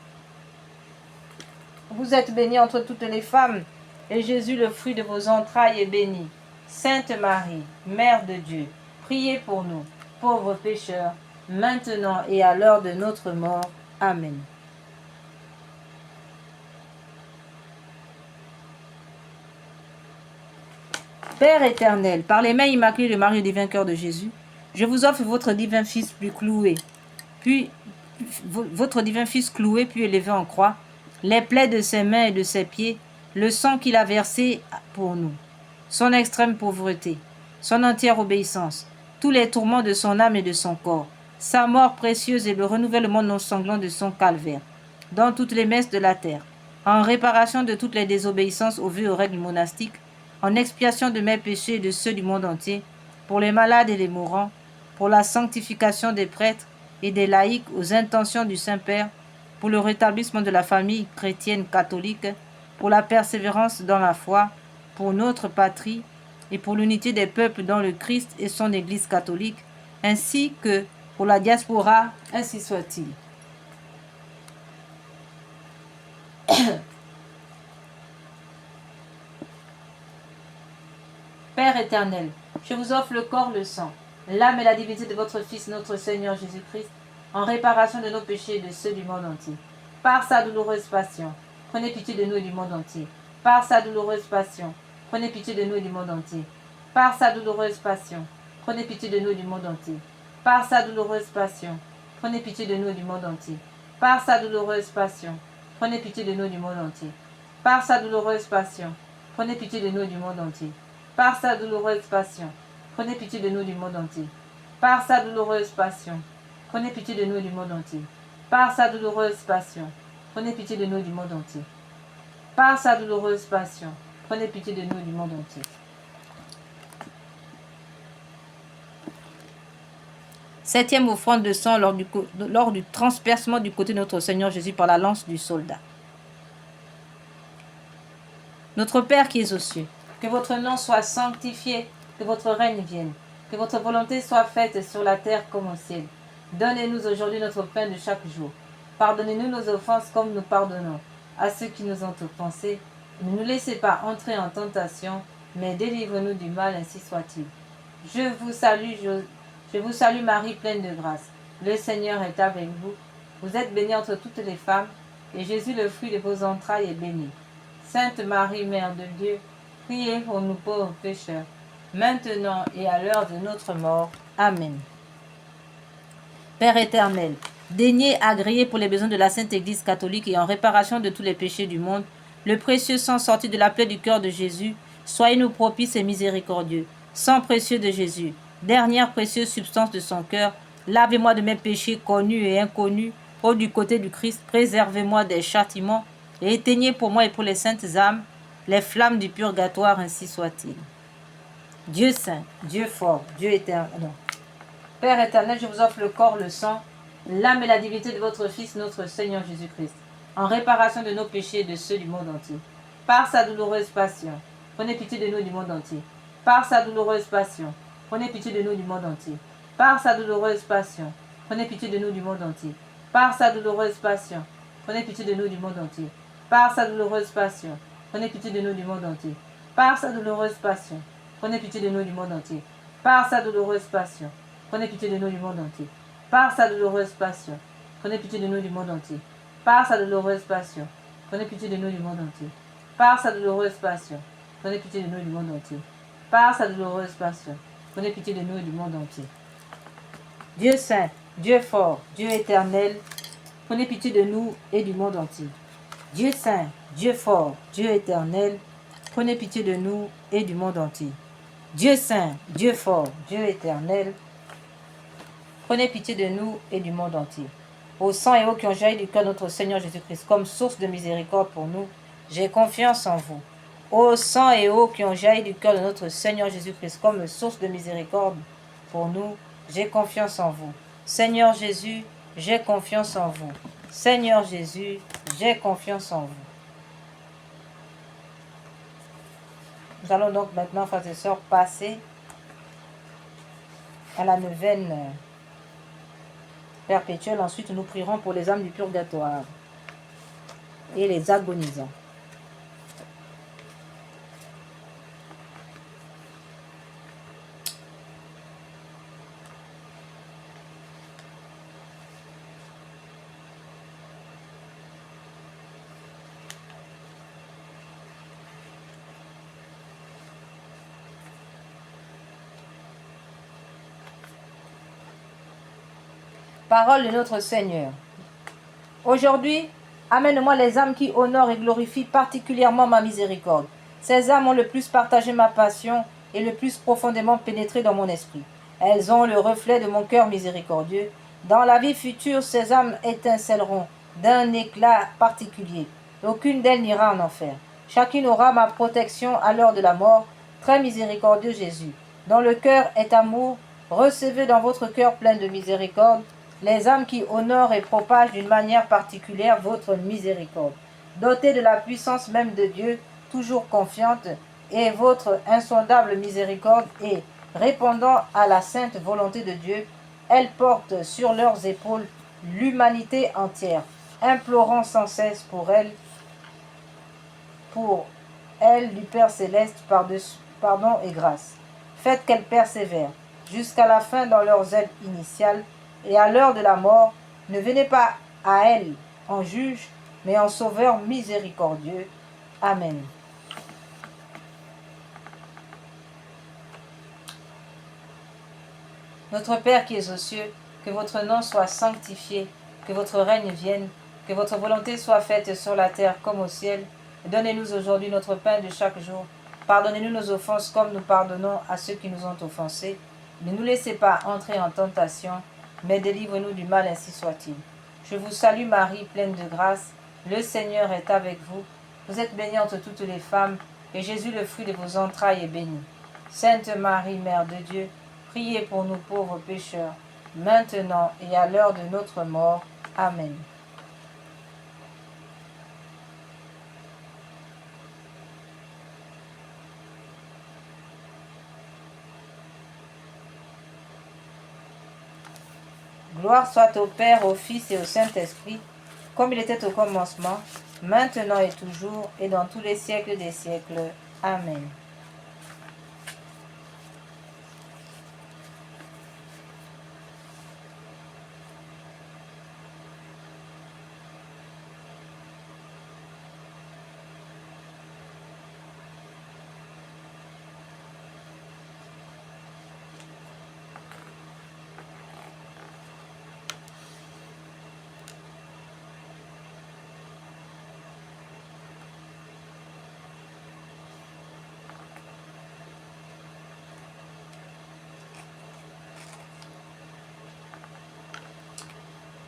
A: Vous êtes bénie entre toutes les femmes, et Jésus, le fruit de vos entrailles, est béni. Sainte Marie, Mère de Dieu, priez pour nous, pauvres pécheurs, maintenant et à l'heure de notre mort. Amen. Père éternel, par les mains immaculées de Marie, le divin cœur de Jésus, je vous offre votre divin Fils votre divin Fils cloué puis élevé en croix, les plaies de ses mains et de ses pieds, le sang qu'il a versé pour nous, son extrême pauvreté, son entière obéissance, tous les tourments de son âme et de son corps, sa mort précieuse et le renouvellement non sanglant de son calvaire, dans toutes les messes de la terre, en réparation de toutes les désobéissances aux vues et aux règles monastiques, en expiation de mes péchés et de ceux du monde entier, pour les malades et les mourants, pour la sanctification des prêtres et des laïcs aux intentions du Saint-Père, pour le rétablissement de la famille chrétienne catholique, pour la persévérance dans la foi, pour notre patrie et pour l'unité des peuples dans le Christ et son Église catholique, ainsi que pour la diaspora, ainsi soit-il. Père éternel, je vous offre le corps, le sang, l'âme et la divinité de votre Fils, notre Seigneur Jésus-Christ, en réparation de nos péchés et de ceux du monde entier. Par sa douloureuse passion, prenez pitié de nous et du monde entier. Par sa douloureuse passion, prenez pitié de nous et du monde entier. Par sa douloureuse passion, prenez pitié de nous et du monde entier. Par sa douloureuse passion, prenez pitié de nous et du monde entier. Par sa douloureuse passion, prenez pitié de nous et du monde entier. Par sa douloureuse passion, prenez pitié de nous et du monde entier. Par sa douloureuse passion, prenez pitié de nous du monde entier. Par sa douloureuse passion, prenez pitié de nous du monde entier. Par sa douloureuse passion, prenez pitié de nous du monde entier. Par sa douloureuse passion, prenez pitié de nous du monde entier. Septième offrande de sang lors du transpercement du côté de notre Seigneur Jésus par la lance du soldat. Notre Père qui es aux cieux, que votre nom soit sanctifié, que votre règne vienne, que votre volonté soit faite sur la terre comme au ciel. Donnez-nous aujourd'hui notre pain de chaque jour. Pardonnez-nous nos offenses comme nous pardonnons à ceux qui nous ont offensés. Ne nous laissez pas entrer en tentation, mais délivre-nous du mal, ainsi soit-il. Je vous salue Marie, pleine de grâce. Le Seigneur est avec vous. Vous êtes bénie entre toutes les femmes, et Jésus, le fruit de vos entrailles, est béni. Sainte Marie, Mère de Dieu, priez pour nous pauvres pécheurs, maintenant et à l'heure de notre mort. Amen. Père éternel, daignez agréer pour les besoins de la Sainte Église catholique et en réparation de tous les péchés du monde, le précieux sang sorti de la plaie du cœur de Jésus, soyez-nous propices et miséricordieux. Sang précieux de Jésus, dernière précieuse substance de son cœur, lavez-moi de mes péchés connus et inconnus, ô du côté du Christ, préservez-moi des châtiments, et éteignez pour moi et pour les saintes âmes les flammes du purgatoire, ainsi soit-il. Dieu saint, Dieu fort, Dieu éternel. Non. Père éternel, je vous offre le corps, le sang, l'âme et la divinité de votre Fils, notre Seigneur Jésus-Christ, en réparation de nos péchés et de ceux du monde entier. Par sa douloureuse passion, prenez pitié de nous du monde entier. Par sa douloureuse passion, prenez pitié de nous du monde entier. Par sa douloureuse passion, prenez pitié de nous du monde entier. Par sa douloureuse passion, prenez pitié de nous du monde entier. Par sa douloureuse passion, prenez pitié de nous du monde entier. Par sa douloureuse passion, prenez pitié de nous du monde entier. Par sa douloureuse passion, prenez pitié de nous du monde entier. Par sa douloureuse passion, prenez pitié de nous du monde entier. Par sa douloureuse passion, prenez pitié de nous du monde entier. Par sa douloureuse passion, prenez pitié de nous du monde entier. Par sa douloureuse passion, prenez pitié de nous du monde entier. Dieu saint, Dieu fort, Dieu éternel, prenez pitié de nous et du monde entier. Dieu saint, Dieu fort, Dieu éternel, prenez pitié de nous et du monde entier. Dieu saint, Dieu fort, Dieu éternel, prenez pitié de nous et du monde entier. Au sang et eau qui ont jailli du cœur de notre Seigneur Jésus-Christ comme source de miséricorde pour nous, j'ai confiance en vous. Au sang et eau qui ont jailli du cœur de notre Seigneur Jésus-Christ comme source de miséricorde pour nous, j'ai confiance en vous. Seigneur Jésus, j'ai confiance en vous. Seigneur Jésus, j'ai confiance en vous. Nous allons donc maintenant, frères et sœurs, passer à la neuvaine perpétuelle. Ensuite, nous prierons pour les âmes du purgatoire et les agonisants. Parole de notre Seigneur. Aujourd'hui, amène-moi les âmes qui honorent et glorifient particulièrement ma miséricorde. Ces âmes ont le plus partagé ma passion et le plus profondément pénétré dans mon esprit. Elles ont le reflet de mon cœur miséricordieux. Dans la vie future, ces âmes étincelleront d'un éclat particulier. Aucune d'elles n'ira en enfer. Chacune aura ma protection à l'heure de la mort. Très miséricordieux Jésus, dont le cœur est amour, recevez dans votre cœur plein de miséricorde les âmes qui honorent et propagent d'une manière particulière votre miséricorde. Dotées de la puissance même de Dieu, toujours confiantes, et votre insondable miséricorde, et répondant à la sainte volonté de Dieu, elles portent sur leurs épaules l'humanité entière, implorant sans cesse pour elle du Père céleste pardon et grâce. Faites qu'elles persévèrent jusqu'à la fin dans leurs aides initiales, et à l'heure de la mort, ne venez pas à elles en juge, mais en sauveur miséricordieux. Amen. Notre Père qui es aux cieux, que votre nom soit sanctifié, que votre règne vienne, que votre volonté soit faite sur la terre comme au ciel. Donnez-nous aujourd'hui notre pain de chaque jour. Pardonnez-nous nos offenses comme nous pardonnons à ceux qui nous ont offensés. Ne nous laissez pas entrer en tentation, mais délivre-nous du mal, ainsi soit-il. Je vous salue Marie, pleine de grâce. Le Seigneur est avec vous. Vous êtes bénie entre toutes les femmes, et Jésus, le fruit de vos entrailles, est béni. Sainte Marie, Mère de Dieu, priez pour nous pauvres pécheurs, maintenant et à l'heure de notre mort. Amen. Gloire soit au Père, au Fils et au Saint-Esprit, comme il était au commencement, maintenant et toujours, et dans tous les siècles des siècles. Amen.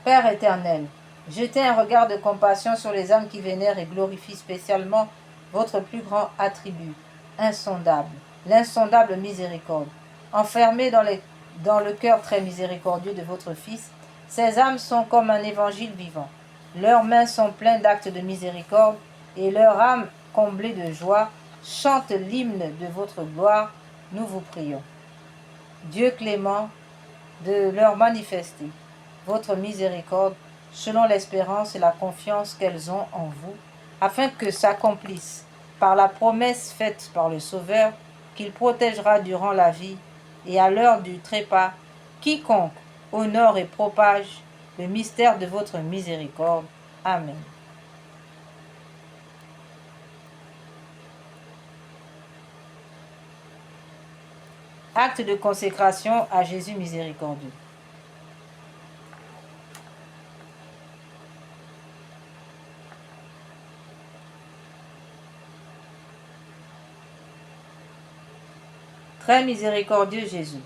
A: Père éternel, jetez un regard de compassion sur les âmes qui vénèrent et glorifient spécialement votre plus grand attribut, insondable, l'insondable miséricorde. Enfermées dans le cœur très miséricordieux de votre Fils, ces âmes sont comme un évangile vivant. Leurs mains sont pleines d'actes de miséricorde et leur âme, comblée de joie, chante l'hymne de votre gloire. Nous vous prions. Dieu clément, de leur manifester votre miséricorde selon l'espérance et la confiance qu'elles ont en vous, afin que s'accomplisse par la promesse faite par le Sauveur qu'il protégera durant la vie et à l'heure du trépas quiconque honore et propage le mystère de votre miséricorde. Amen. Acte de consécration à Jésus miséricordieux. Très miséricordieux Jésus,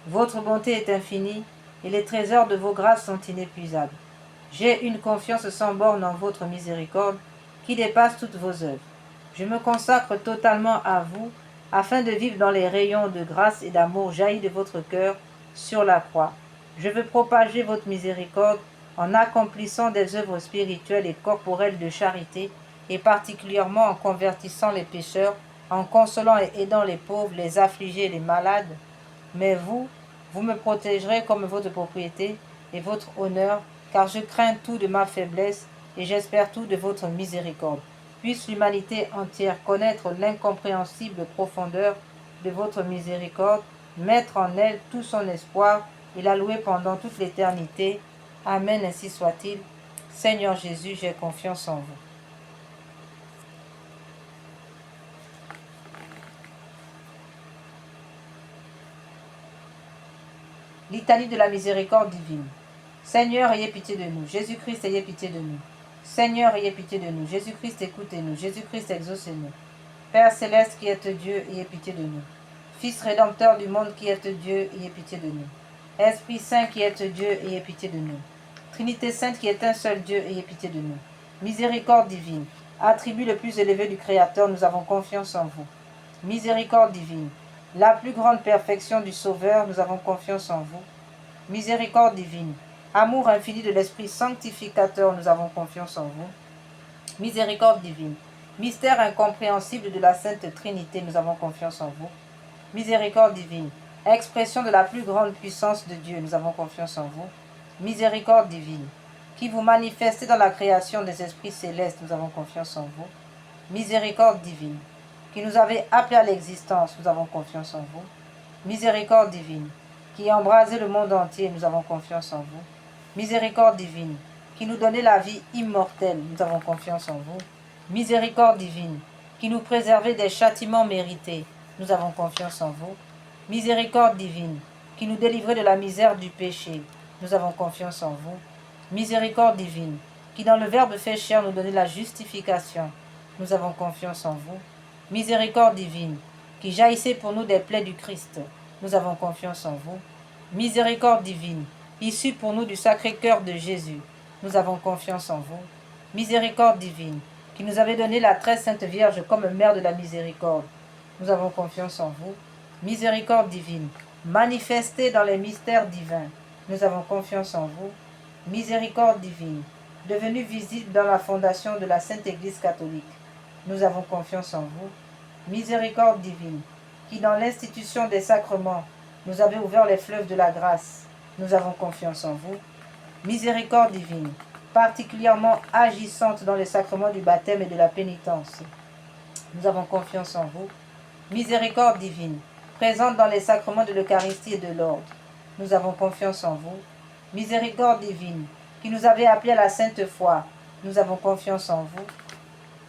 A: votre bonté est infinie et les trésors de vos grâces sont inépuisables. J'ai une confiance sans borne en votre miséricorde qui dépasse toutes vos œuvres. Je me consacre totalement à vous afin de vivre dans les rayons de grâce et d'amour jaillis de votre cœur sur la croix. Je veux propager votre miséricorde en accomplissant des œuvres spirituelles et corporelles de charité et particulièrement en convertissant les pécheurs, en consolant et aidant les pauvres, les affligés et les malades. Mais vous me protégerez comme votre propriété et votre honneur, car je crains tout de ma faiblesse et j'espère tout de votre miséricorde. Puisse l'humanité entière connaître l'incompréhensible profondeur de votre miséricorde, mettre en elle tout son espoir et la louer pendant toute l'éternité. Amen, ainsi soit-il. Seigneur Jésus, j'ai confiance en vous. Litanie de la miséricorde divine. Seigneur, ayez pitié de nous. Jésus-Christ, ayez pitié de nous. Seigneur, ayez pitié de nous. Jésus-Christ, écoutez-nous. Jésus-Christ, exaucez-nous. Père céleste qui êtes Dieu, ayez pitié de nous. Fils rédempteur du monde qui êtes Dieu, ayez pitié de nous. Esprit Saint qui êtes Dieu, ayez pitié de nous. Trinité Sainte qui est un seul Dieu, ayez pitié de nous. Miséricorde divine, attribut le plus élevé du Créateur, nous avons confiance en vous. Miséricorde divine, la plus grande perfection du Sauveur, nous avons confiance en vous. Miséricorde divine, amour infini de l'Esprit sanctificateur, nous avons confiance en vous. Miséricorde divine, mystère incompréhensible de la Sainte Trinité, nous avons confiance en vous. Miséricorde divine, expression de la plus grande puissance de Dieu, nous avons confiance en vous. Miséricorde divine, qui vous manifestez dans la création des esprits célestes, nous avons confiance en vous. Miséricorde divine, qui nous avez appelés à l'existence, nous avons confiance en vous. Miséricorde divine, qui embrasez le monde entier, nous avons confiance en vous. Miséricorde divine, qui nous donnez la vie immortelle, nous avons confiance en vous. Miséricorde divine, qui nous préservez des châtiments mérités, nous avons confiance en vous. Miséricorde divine, qui nous délivrez de la misère du péché, nous avons confiance en vous. Miséricorde divine, qui dans le Verbe fait chair nous donnez la justification, nous avons confiance en vous. Miséricorde divine, qui jaillissez pour nous des plaies du Christ, nous avons confiance en vous. Miséricorde divine, issue pour nous du Sacré-Cœur de Jésus, nous avons confiance en vous. Miséricorde divine, qui nous avez donné la très sainte Vierge comme mère de la miséricorde, nous avons confiance en vous. Miséricorde divine, manifestée dans les mystères divins, nous avons confiance en vous. Miséricorde divine, devenue visible dans la fondation de la Sainte Église catholique, nous avons confiance en vous. Miséricorde divine, qui dans l'institution des sacrements nous avez ouvert les fleuves de la grâce, nous avons confiance en vous. Miséricorde divine, particulièrement agissante dans les sacrements du baptême et de la pénitence, nous avons confiance en vous. Miséricorde divine, présente dans les sacrements de l'Eucharistie et de l'ordre, nous avons confiance en vous. Miséricorde divine, qui nous avez appelés à la sainte foi, nous avons confiance en vous.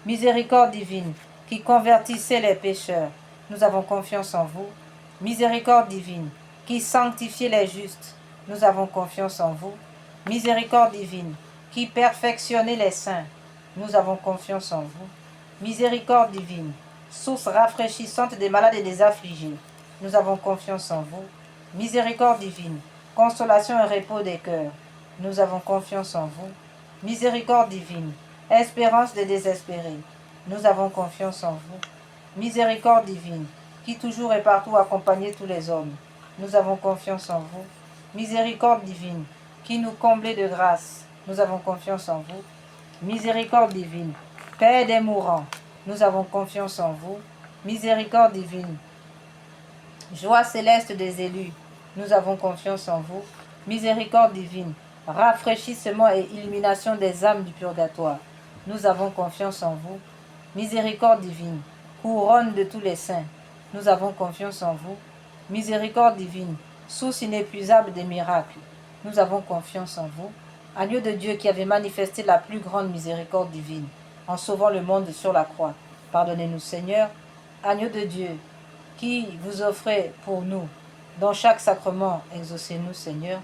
A: Miséricorde divine, qui convertissez les pécheurs, nous avons confiance en vous. Miséricorde divine, qui sanctifiez les justes, nous avons confiance en vous. Miséricorde divine, qui perfectionnez les saints, nous avons confiance en vous. Miséricorde divine, source rafraîchissante des malades et des affligés, nous avons confiance en vous. Miséricorde divine, consolation et repos des cœurs, nous avons confiance en vous. Miséricorde divine, espérance des désespérés, nous avons confiance en vous. Miséricorde divine, qui toujours et partout accompagnez tous les hommes, nous avons confiance en vous. Miséricorde divine, qui nous comblez de grâce, nous avons confiance en vous. Miséricorde divine, Père des mourants, nous avons confiance en vous. Miséricorde divine, joie céleste des élus, nous avons confiance en vous. Miséricorde divine, rafraîchissement et illumination des âmes du purgatoire, nous avons confiance en vous. Miséricorde divine, couronne de tous les saints, nous avons confiance en vous. Miséricorde divine, source inépuisable des miracles, nous avons confiance en vous. Agneau de Dieu qui avait manifesté la plus grande miséricorde divine en sauvant le monde sur la croix, pardonnez-nous Seigneur. Agneau de Dieu qui vous offrez pour nous dans chaque sacrement, exaucez-nous Seigneur.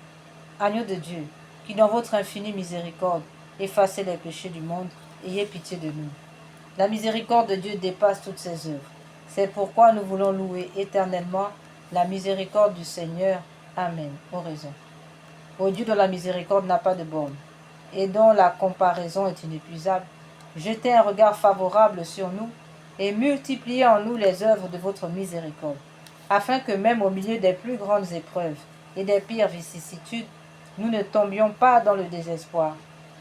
A: Agneau de Dieu qui dans votre infinie miséricorde effacez les péchés du monde, ayez pitié de nous. La miséricorde de Dieu dépasse toutes ses œuvres. C'est pourquoi nous voulons louer éternellement la miséricorde du Seigneur. Amen. Oraison. Ô Dieu dont la miséricorde n'a pas de borne et dont la comparaison est inépuisable, jetez un regard favorable sur nous et multipliez en nous les œuvres de votre miséricorde, afin que même au milieu des plus grandes épreuves et des pires vicissitudes, nous ne tombions pas dans le désespoir,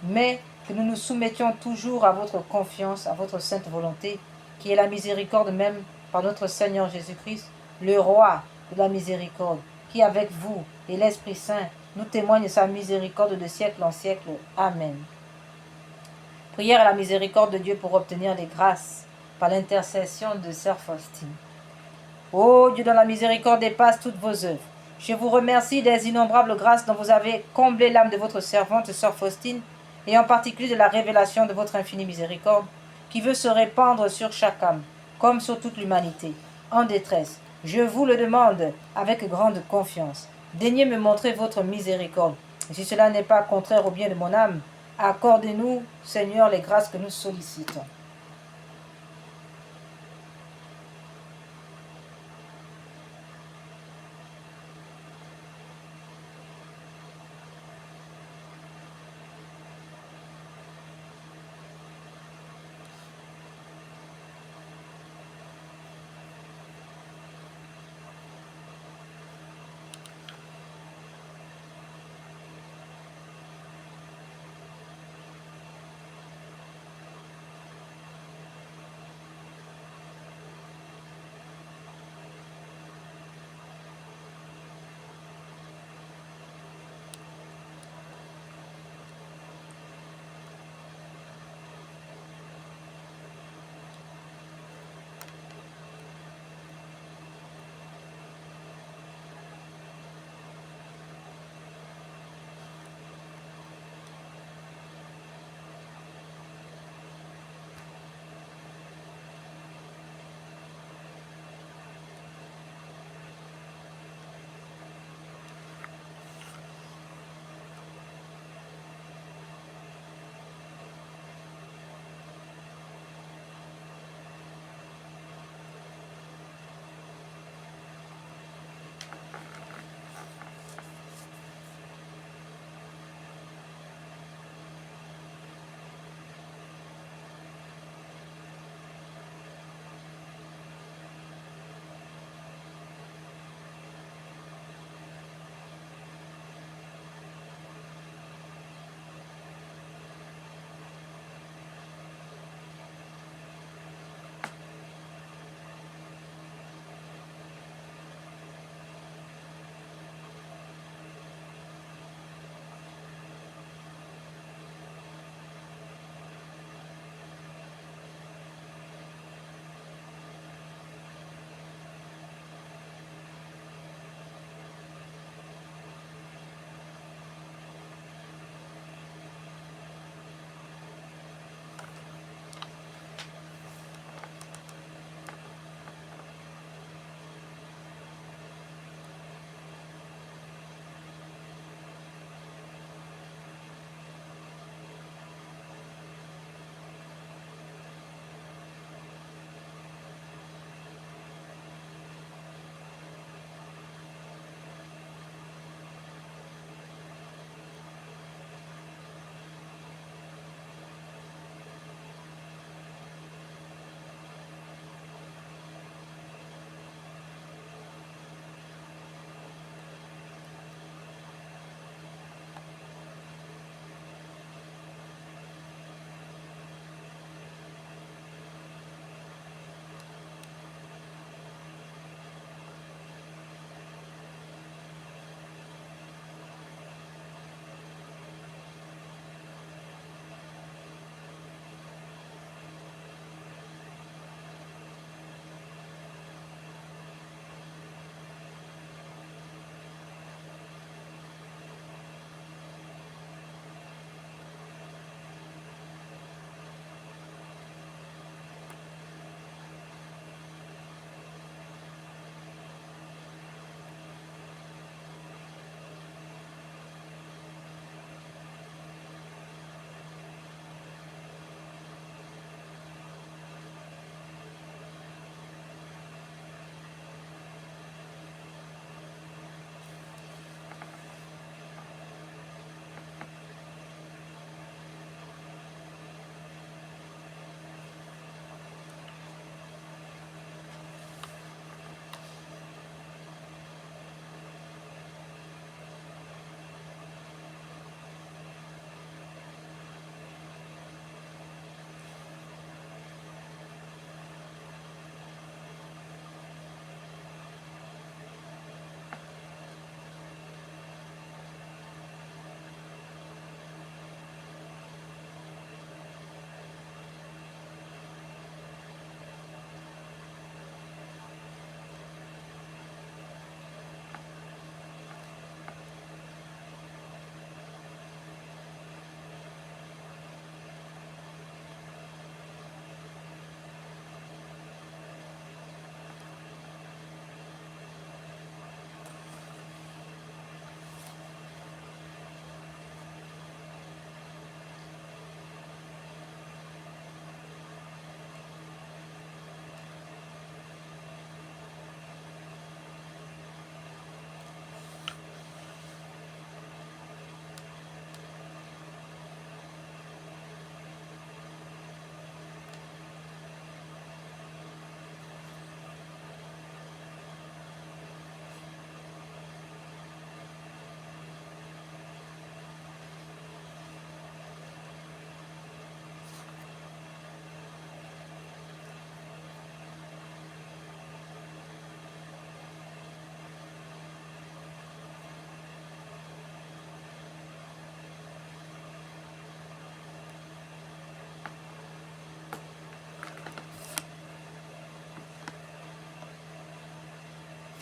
A: mais que nous nous soumettions toujours à votre confiance, à votre sainte volonté, qui est la miséricorde même par notre Seigneur Jésus-Christ, le roi de la miséricorde, qui avec vous et l'Esprit Saint nous témoigne sa miséricorde de siècle en siècle. Amen. Prière à la miséricorde de Dieu pour obtenir des grâces par l'intercession de Sœur Faustine. Ô Dieu dont la miséricorde dépasse toutes vos œuvres, je vous remercie des innombrables grâces dont vous avez comblé l'âme de votre servante, Sœur Faustine, et en particulier de la révélation de votre infinie miséricorde, qui veut se répandre sur chaque âme, comme sur toute l'humanité, en détresse. Je vous le demande avec grande confiance. Daignez me montrer votre miséricorde. Et si cela n'est pas contraire au bien de mon âme, accordez-nous, Seigneur, les grâces que nous sollicitons.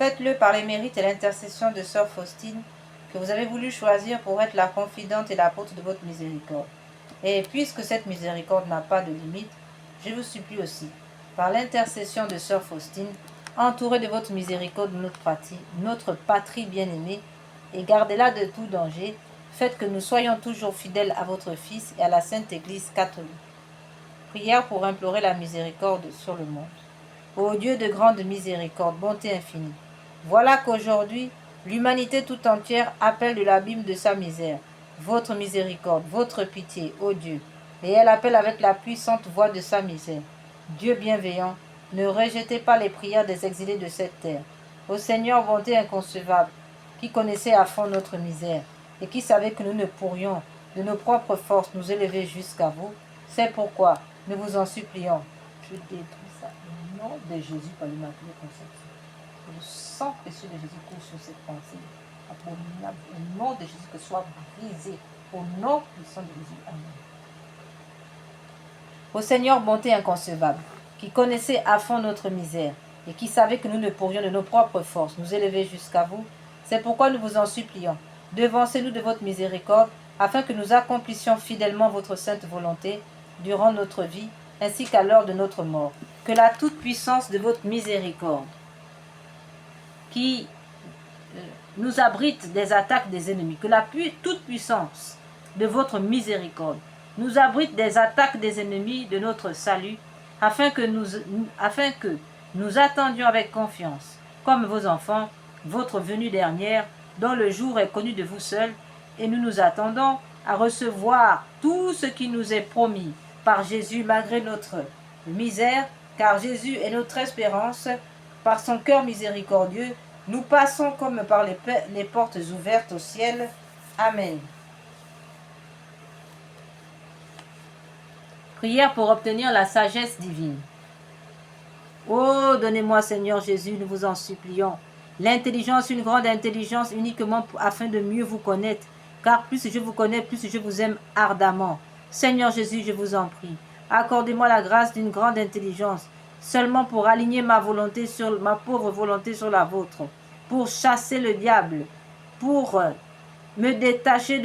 A: Faites-le par les mérites et l'intercession de sœur Faustine, que vous avez voulu choisir pour être la confidente et l'apôtre de votre miséricorde. Et puisque cette miséricorde n'a pas de limite, je vous supplie aussi, par l'intercession de sœur Faustine, entourée de votre miséricorde notre patrie bien-aimée, et gardez-la de tout danger, faites que nous soyons toujours fidèles à votre Fils et à la Sainte Église catholique. Prière pour implorer la miséricorde sur le monde. Ô Dieu de grande miséricorde, bonté infinie, voilà qu'aujourd'hui, l'humanité tout entière appelle de l'abîme de sa misère votre miséricorde, votre pitié, ô Dieu, et elle appelle avec la puissante voix de sa misère. Dieu bienveillant, ne rejetez pas les prières des exilés de cette terre. Ô Seigneur, bonté inconcevable, qui connaissait à fond notre misère, et qui savait que nous ne pourrions, de nos propres forces, nous élever jusqu'à vous, c'est pourquoi nous vous en supplions. Je détruis ça au nom de Jésus par l'Immaculée Conception. Que le sang précieux de Jésus coule sur cette pensée abominable. Au nom de Jésus, que soit brisé. Au nom puissant de Jésus. Amen. Ô Seigneur, bonté inconcevable, qui connaissait à fond notre misère et qui savait que nous ne pourrions de nos propres forces nous élever jusqu'à vous, c'est pourquoi nous vous en supplions. Devancez-nous de votre miséricorde, afin que nous accomplissions fidèlement votre sainte volonté durant notre vie, ainsi qu'à l'heure de notre mort. Que la toute-puissance de votre miséricorde, qui nous abrite des attaques des ennemis, que la toute-puissance de votre miséricorde nous abrite des attaques des ennemis de notre salut, afin que nous attendions avec confiance, comme vos enfants, votre venue dernière, dont le jour est connu de vous seuls, et nous nous attendons à recevoir tout ce qui nous est promis par Jésus malgré notre misère, car Jésus est notre espérance. Par son cœur miséricordieux, nous passons comme par les portes ouvertes au ciel. Amen. Prière pour obtenir la sagesse divine. Oh, donnez-moi, Seigneur Jésus, nous vous en supplions, l'intelligence, une grande intelligence uniquement afin de mieux vous connaître, car plus je vous connais, plus je vous aime ardemment. Seigneur Jésus, je vous en prie, accordez-moi la grâce d'une grande intelligence, seulement pour aligner ma pauvre volonté sur la vôtre, pour chasser le diable, pour me détacher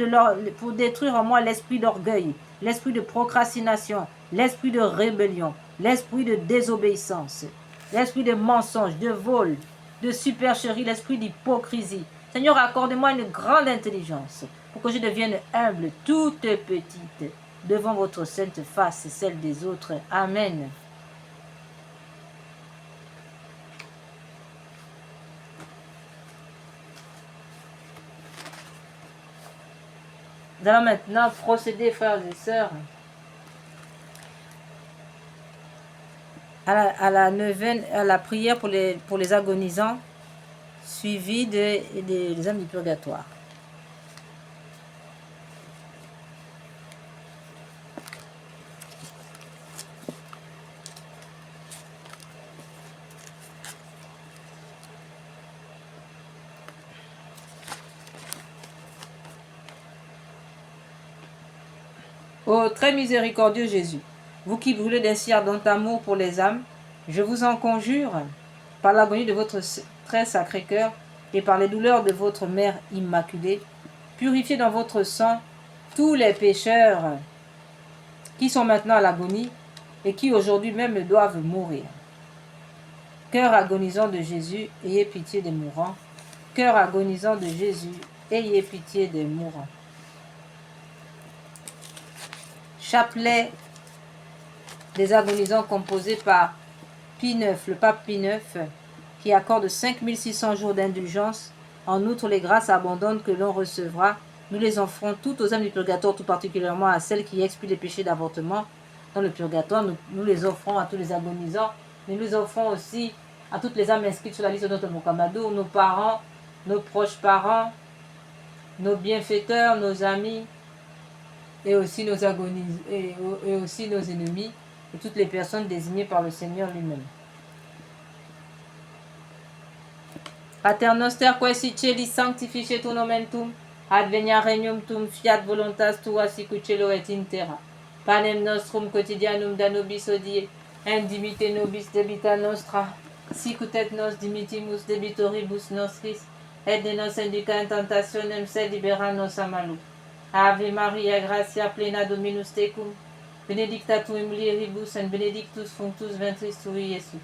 A: pour détruire en moi l'esprit d'orgueil, l'esprit de procrastination, l'esprit de rébellion, l'esprit de désobéissance, l'esprit de mensonge, de vol, de supercherie, l'esprit d'hypocrisie. Seigneur, accordez-moi une grande intelligence pour que je devienne humble, toute petite, devant votre sainte face et celle des autres. Amen. Nous allons maintenant procéder, frères et sœurs, à la prière pour les agonisants, suivie des âmes du purgatoire. Ô très miséricordieux Jésus, vous qui brûlez d'un si ardent amour pour les âmes, je vous en conjure, par l'agonie de votre très sacré cœur et par les douleurs de votre mère immaculée, purifiez dans votre sang tous les pécheurs qui sont maintenant à l'agonie et qui aujourd'hui même doivent mourir. Cœur agonisant de Jésus, ayez pitié des mourants. Cœur agonisant de Jésus, ayez pitié des mourants. Chapelet des agonisants composé par Pie IX, le pape Pie IX, qui accorde 5600 jours d'indulgence. En outre, les grâces abondantes que l'on recevra, nous les offrons toutes aux âmes du purgatoire, tout particulièrement à celles qui expient les péchés d'avortement dans le purgatoire. Nous les offrons à tous les agonisants, mais nous les offrons aussi à toutes les âmes inscrites sur la liste de notre Mokamadou, nos parents, nos proches parents, nos bienfaiteurs, nos amis, et aussi nos agonisants, et aussi nos ennemis, et toutes les personnes désignées par le Seigneur lui-même. Pater noster quae si celi sanctificetur nomen tuum, advenia regnum tuum, fiat voluntas tua sicut cielo et in terra. Panem nostrum quotidianum da nobis hodie, et dimitte nobis debita nostra, sicut nos dimitimus debitoribus nostris, et de nos induca in tentationem, sed libera nos a malo. Ave Maria, gratia plena Dominus tecum, benedicta tu in mulieribus, et benedictus fructus ventris tui, Iesus.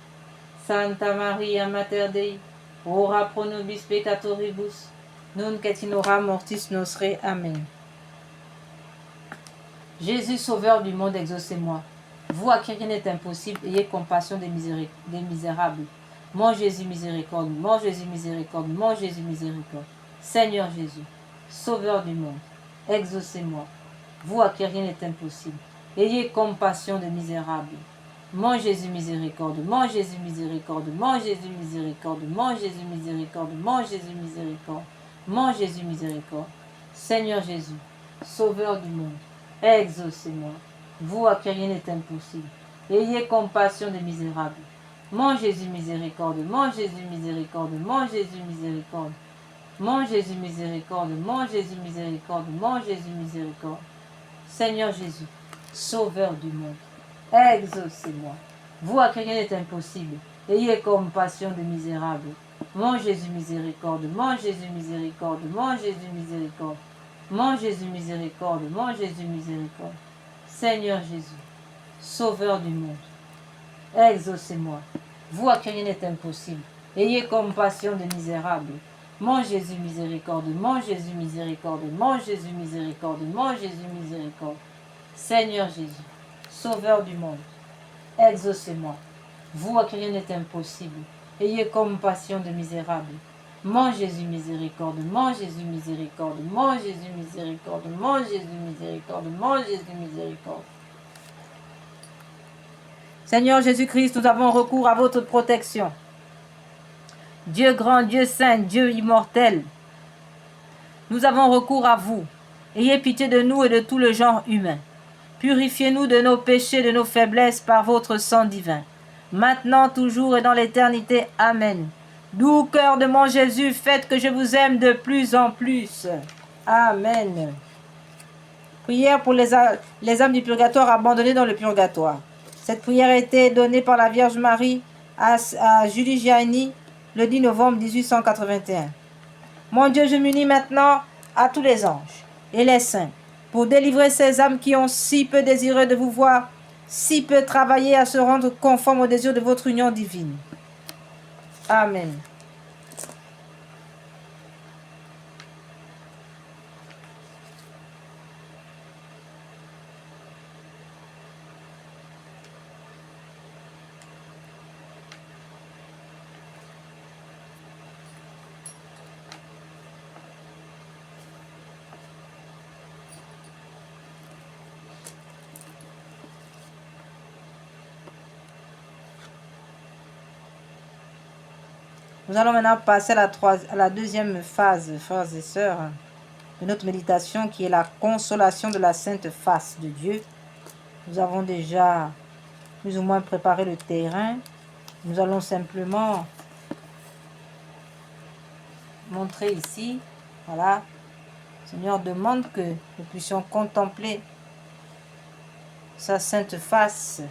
A: Santa Maria, Mater Dei, ora pro nobis peccatoribus, nunc et in hora mortis nostre. Amen. Jésus, sauveur du monde, exaucez-moi. Vous à qui rien n'est impossible, ayez compassion des misérables. Mon Jésus, miséricorde, mon Jésus, miséricorde, mon Jésus, miséricorde. Seigneur Jésus, sauveur du monde, exaucez-moi. Vous à qui rien n'est impossible, ayez compassion des misérables. Mon Jésus, miséricorde, mon Jésus, miséricorde, mon Jésus, miséricorde, mon Jésus, miséricorde, mon Jésus, miséricorde, mon Jésus, miséricorde. Seigneur Jésus, sauveur du monde, exaucez-moi. Vous à qui rien n'est impossible, ayez compassion des misérables. Mon Jésus, miséricorde, mon Jésus, miséricorde, mon Jésus, miséricorde, mon Jésus, miséricorde, mon Jésus, miséricorde, mon Jésus, miséricorde. Seigneur Jésus, sauveur du monde, exaucez-moi. Vous à qui rien n'est impossible, ayez compassion des misérables. Mon Jésus, miséricorde, mon Jésus, miséricorde, mon Jésus, miséricorde, mon Jésus, miséricorde, mon Jésus, miséricorde. Seigneur Jésus, sauveur du monde, exaucez-moi. Vous à qui rien n'est impossible, ayez compassion des misérables. Mon Jésus, miséricorde, mon Jésus, miséricorde, mon Jésus, miséricorde, mon Jésus, miséricorde. Seigneur Jésus, sauveur du monde, exaucez-moi. Vous à qui rien n'est impossible, ayez compassion des misérables. Mon Jésus, miséricorde, mon Jésus, miséricorde, mon Jésus, miséricorde, mon Jésus, miséricorde, mon Jésus, miséricorde. Seigneur Jésus-Christ, nous avons recours à votre protection. Dieu grand, Dieu saint, Dieu immortel, nous avons recours à vous. Ayez pitié de nous et de tout le genre humain. Purifiez-nous de nos péchés, de nos faiblesses par votre sang divin. Maintenant, toujours et dans l'éternité. Amen. Doux cœur de mon Jésus, faites que je vous aime de plus en plus. Amen. Prière pour les âmes du purgatoire abandonnées dans le purgatoire. Cette prière a été donnée par la Vierge Marie à Julie Gianni le 10 novembre 1881. Mon Dieu, je m'unis maintenant à tous les anges et les saints pour délivrer ces âmes qui ont si peu désiré de vous voir, si peu travaillé à se rendre conforme au désir de votre union divine. Amen. Nous allons maintenant passer à la deuxième phase, frères et sœurs, de notre méditation qui est la consolation de la sainte face de Dieu. Nous avons déjà plus ou moins préparé le terrain. Nous allons simplement montrer ici, voilà, le Seigneur demande que nous puissions contempler sa sainte face.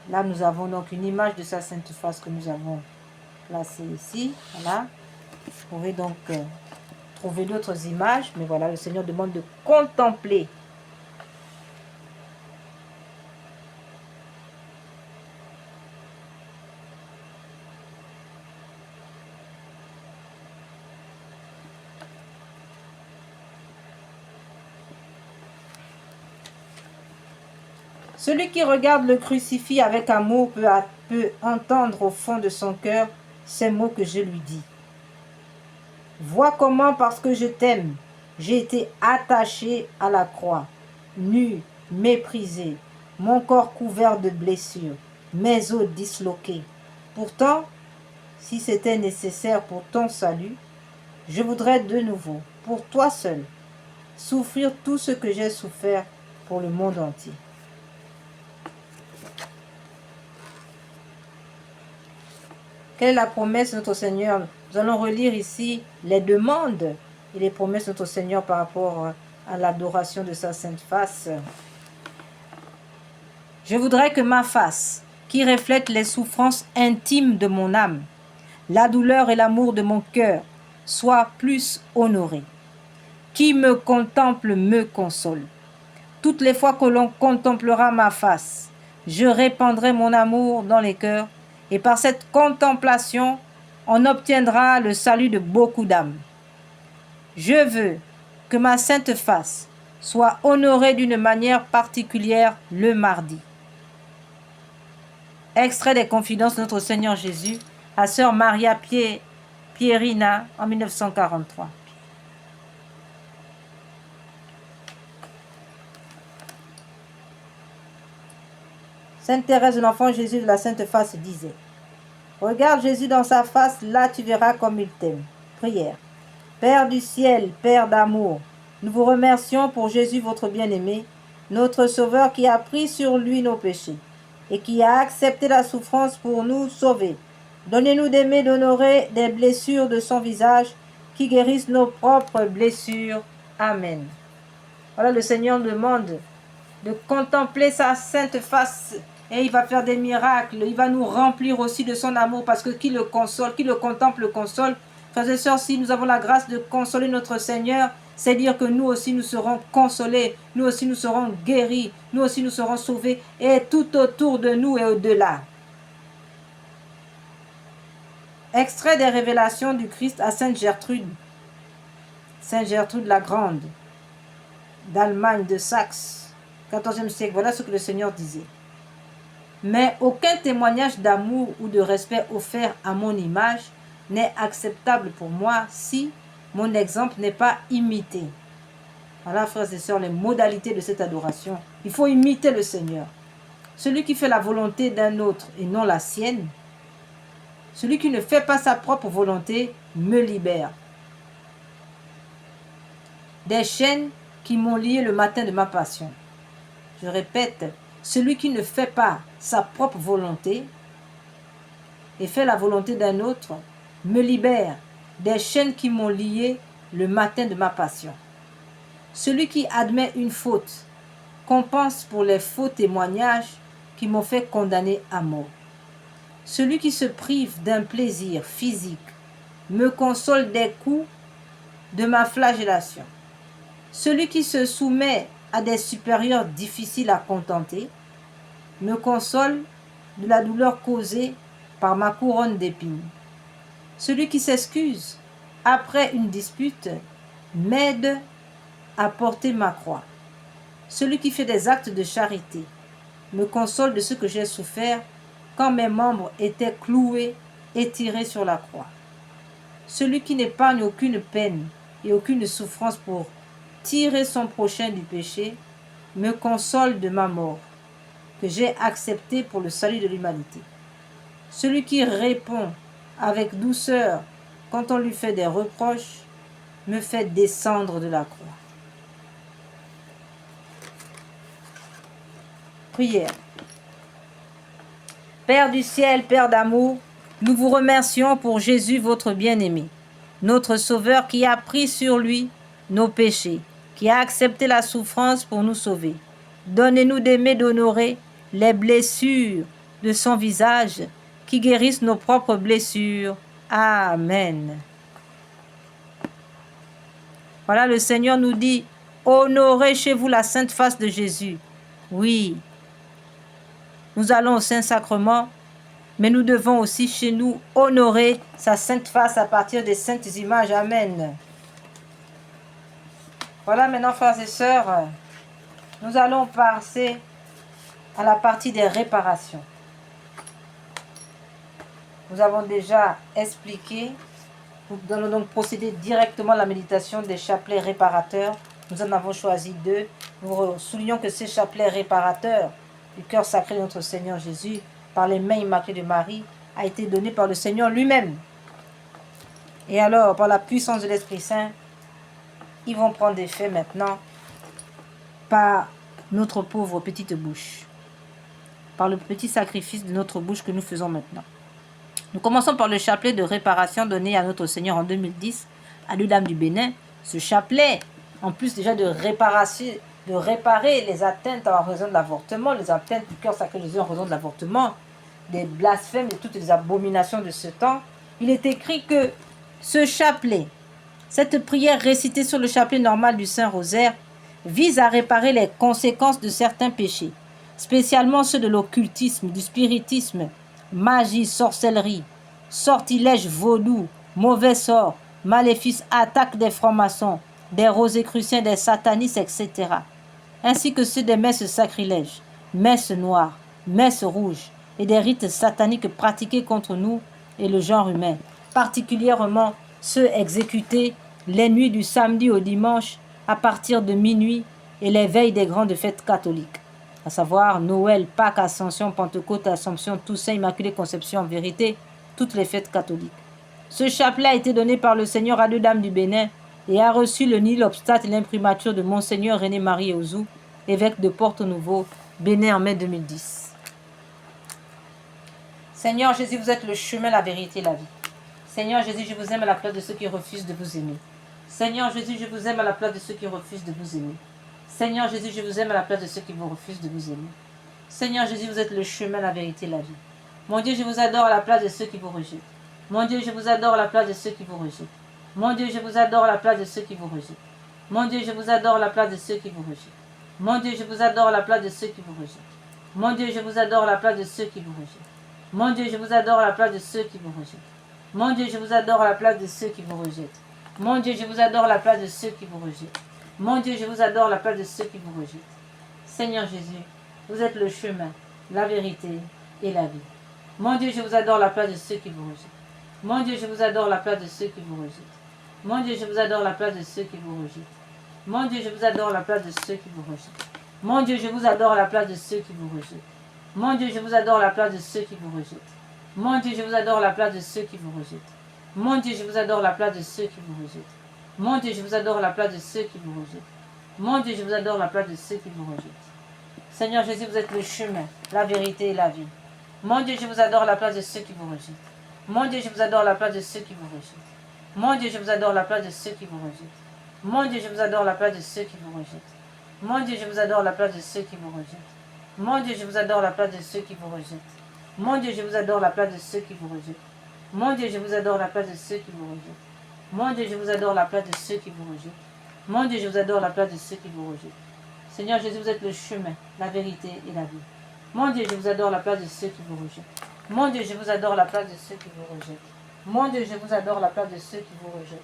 A: Là, nous avons donc une image de sa sainte face que nous avons placée ici, voilà. Vous pouvez donc trouver d'autres images, mais voilà, le Seigneur demande de contempler. Celui qui regarde le crucifix avec amour peut entendre au fond de son cœur ces mots que je lui dis. Vois comment, parce que je t'aime, j'ai été attaché à la croix, nu, méprisé, mon corps couvert de blessures, mes os disloqués. Pourtant, si c'était nécessaire pour ton salut, je voudrais de nouveau, pour toi seul, souffrir tout ce que j'ai souffert pour le monde entier. Quelle est la promesse de notre Seigneur? Nous allons relire ici les demandes et les promesses de notre Seigneur par rapport à l'adoration de sa sainte face. Je voudrais que ma face qui reflète les souffrances intimes de mon âme. La douleur et l'amour de mon cœur soient plus honorés. Qui me contemple me console. Toutes les fois que l'on contemplera ma face, je répandrai mon amour dans les cœurs, et par cette contemplation, on obtiendra le salut de beaucoup d'âmes. Je veux que ma sainte face soit honorée d'une manière particulière le mardi. Extrait des Confidences de notre Seigneur Jésus à sœur Maria Pierina en 1943. Sainte Thérèse de l'Enfant Jésus de la Sainte Face disait: regarde Jésus dans sa face, là tu verras comme il t'aime. Prière. Père du ciel, Père d'amour, nous vous remercions pour Jésus votre bien-aimé, notre Sauveur qui a pris sur lui nos péchés et qui a accepté la souffrance pour nous sauver. Donnez-nous d'aimer, d'honorer des blessures de son visage qui guérissent nos propres blessures. Amen. Voilà, le Seigneur demande de contempler sa sainte face et il va faire des miracles. Il va nous remplir aussi de son amour parce que qui le console, qui le contemple, le console. Frères et sœurs, si nous avons la grâce de consoler notre Seigneur, c'est dire que nous aussi nous serons consolés, nous aussi nous serons guéris, nous aussi nous serons sauvés et tout autour de nous et au-delà. Extrait des révélations du Christ à Sainte Gertrude la Grande, d'Allemagne, de Saxe, 14e siècle. Voilà ce que le Seigneur disait. Mais aucun témoignage d'amour ou de respect offert à mon image n'est acceptable pour moi si mon exemple n'est pas imité. Voilà, frères et sœurs, les modalités de cette adoration. Il faut imiter le Seigneur. Celui qui fait la volonté d'un autre et non la sienne, celui qui ne fait pas sa propre volonté, me libère des chaînes qui m'ont lié le matin de ma passion. Je répète, celui qui ne fait pas sa propre volonté et fait la volonté d'un autre, me libère des chaînes qui m'ont lié le matin de ma passion. Celui qui admet une faute compense pour les faux témoignages qui m'ont fait condamner à mort. Celui qui se prive d'un plaisir physique me console des coups de ma flagellation. Celui qui se soumet à des supérieurs difficiles à contenter me console de la douleur causée par ma couronne d'épines. Celui qui s'excuse après une dispute m'aide à porter ma croix. Celui qui fait des actes de charité me console de ce que j'ai souffert quand mes membres étaient cloués et tirés sur la croix. Celui qui n'épargne aucune peine et aucune souffrance pour tirer son prochain du péché me console de ma mort, que j'ai acceptée pour le salut de l'humanité. Celui qui répond avec douceur quand on lui fait des reproches me fait descendre de la croix. Prière. Père du ciel, Père d'amour, nous vous remercions pour Jésus, votre bien-aimé, notre Sauveur qui a pris sur lui nos péchés, qui a accepté la souffrance pour nous sauver. Donnez-nous d'aimer, d'honorer les blessures de son visage qui guérissent nos propres blessures. Amen. Voilà, le Seigneur nous dit, honorez chez vous la sainte face de Jésus. Oui, nous allons au Saint-Sacrement, mais nous devons aussi chez nous honorer sa sainte face à partir des saintes images. Amen. Voilà maintenant, frères et sœurs, nous allons passer à la partie des réparations. Nous avons déjà expliqué, nous allons donc procéder directement à la méditation des chapelets réparateurs. Nous en avons choisi 2. Nous soulignons que ces chapelets réparateurs du cœur sacré de notre Seigneur Jésus, par les mains immaculées de Marie, a été donné par le Seigneur lui-même. Et alors, par la puissance de l'Esprit Saint, ils vont prendre effet maintenant par notre pauvre petite bouche, par le petit sacrifice de notre bouche que nous faisons maintenant. Nous commençons par le chapelet de réparation donné à notre Seigneur en 2010 à l'Udame du Bénin. Ce chapelet, en plus déjà de réparer les atteintes en raison de l'avortement, les atteintes du cœur sacré de Jésus en raison de l'avortement, des blasphèmes, de toutes les abominations de ce temps, il est écrit que ce chapelet, cette prière récitée sur le chapelet normal du Saint-Rosaire, vise à réparer les conséquences de certains péchés, spécialement ceux de l'occultisme, du spiritisme, magie, sorcellerie, sortilèges, vaudou, mauvais sorts, maléfices, attaques des francs-maçons, des rosicruciens, des satanistes, etc., ainsi que ceux des messes sacrilèges, messes noires, messes rouges et des rites sataniques pratiqués contre nous et le genre humain, particulièrement ceux exécutés les nuits du samedi au dimanche à partir de minuit et les veilles des grandes fêtes catholiques, à savoir Noël, Pâques, Ascension, Pentecôte, Assomption, Toussaint, Immaculée Conception, en vérité, toutes les fêtes catholiques. Ce chapelet a été donné par le Seigneur à deux dames du Bénin et a reçu le nil obstate et l'imprimature de Monseigneur René-Marie Ouzou, évêque de Porto-Nouveau, Bénin en mai 2010. Seigneur Jésus, vous êtes le chemin, la vérité, la vie. Seigneur Jésus, je vous aime à la place de ceux qui refusent de vous aimer. Seigneur Jésus, je vous aime à la place de ceux qui refusent de vous aimer. Seigneur Jésus, je vous aime à la place de ceux qui vous refusent de vous aimer. Seigneur Jésus, vous êtes le chemin, la vérité, la vie. Mon Dieu, je vous adore à la place de ceux qui vous rejettent. Mon Dieu, je vous adore à la place de ceux qui vous rejettent. Mon Dieu, je vous adore à la place de ceux qui vous rejettent. Mon Dieu, je vous adore à la place de ceux qui vous rejettent. Mon Dieu, je vous adore à la place de ceux qui vous rejettent. Mon Dieu, je vous adore à la place de ceux qui vous rejettent. Mon Dieu, je vous adore à la place de ceux qui vous rejettent. Mon Dieu, je vous adore à la place de ceux qui vous rejettent. Mon Dieu, je vous adore à la place de ceux qui vous rejettent. Mon Dieu, je vous adore à la place de ceux qui vous rejettent. Seigneur Jésus, vous êtes le chemin, la vérité et la vie. Mon Dieu, je vous adore à la place de ceux qui vous rejettent. Mon Dieu, je vous adore à la place de ceux qui vous rejettent. Mon Dieu, je vous adore à la place de ceux qui vous rejettent. Mon Dieu, je vous adore à la place de ceux qui vous rejettent. Mon Dieu, je vous adore à la place de ceux qui vous rejettent. Mon Dieu, je vous adore à la place de ceux qui vous rejettent. Mon Dieu, je vous adore à la place de ceux qui vous rejettent. Mon Dieu, je vous adore à la place de ceux qui vous rejettent. Mon Dieu, je vous adore à la place de ceux qui vous rejettent. Mon Dieu, je vous adore à la place de ceux qui vous rejettent. Seigneur Jésus, vous êtes le chemin, la vérité et la vie. Mon Dieu, je vous adore à la place de ceux qui vous rejettent. Mon Dieu, je vous adore à la place de ceux qui vous rejettent. Mon Dieu, je vous adore à la place de ceux qui vous rejettent. Mon Dieu, je vous adore à la place de ceux qui vous rejettent. Mon Dieu, je vous adore à la place de ceux qui vous rejettent. Mon Dieu, je vous adore à la place de ceux qui vous rejettent. Mon Dieu, je vous adore à la place de ceux qui vous rejettent. Mon Dieu, je vous adore à la place de ceux qui vous rejettent. Mon Dieu, je vous adore à la place de ceux qui vous rejettent. Mon Dieu, je vous adore à la place de ceux qui vous rejettent. Seigneur Jésus, vous êtes le chemin, la vérité et la vie. Mon Dieu, je vous adore à la place de ceux qui vous rejettent. Mon Dieu, je vous adore à la place de ceux qui vous rejettent. Mon Dieu, je vous adore à la place de ceux qui vous rejettent.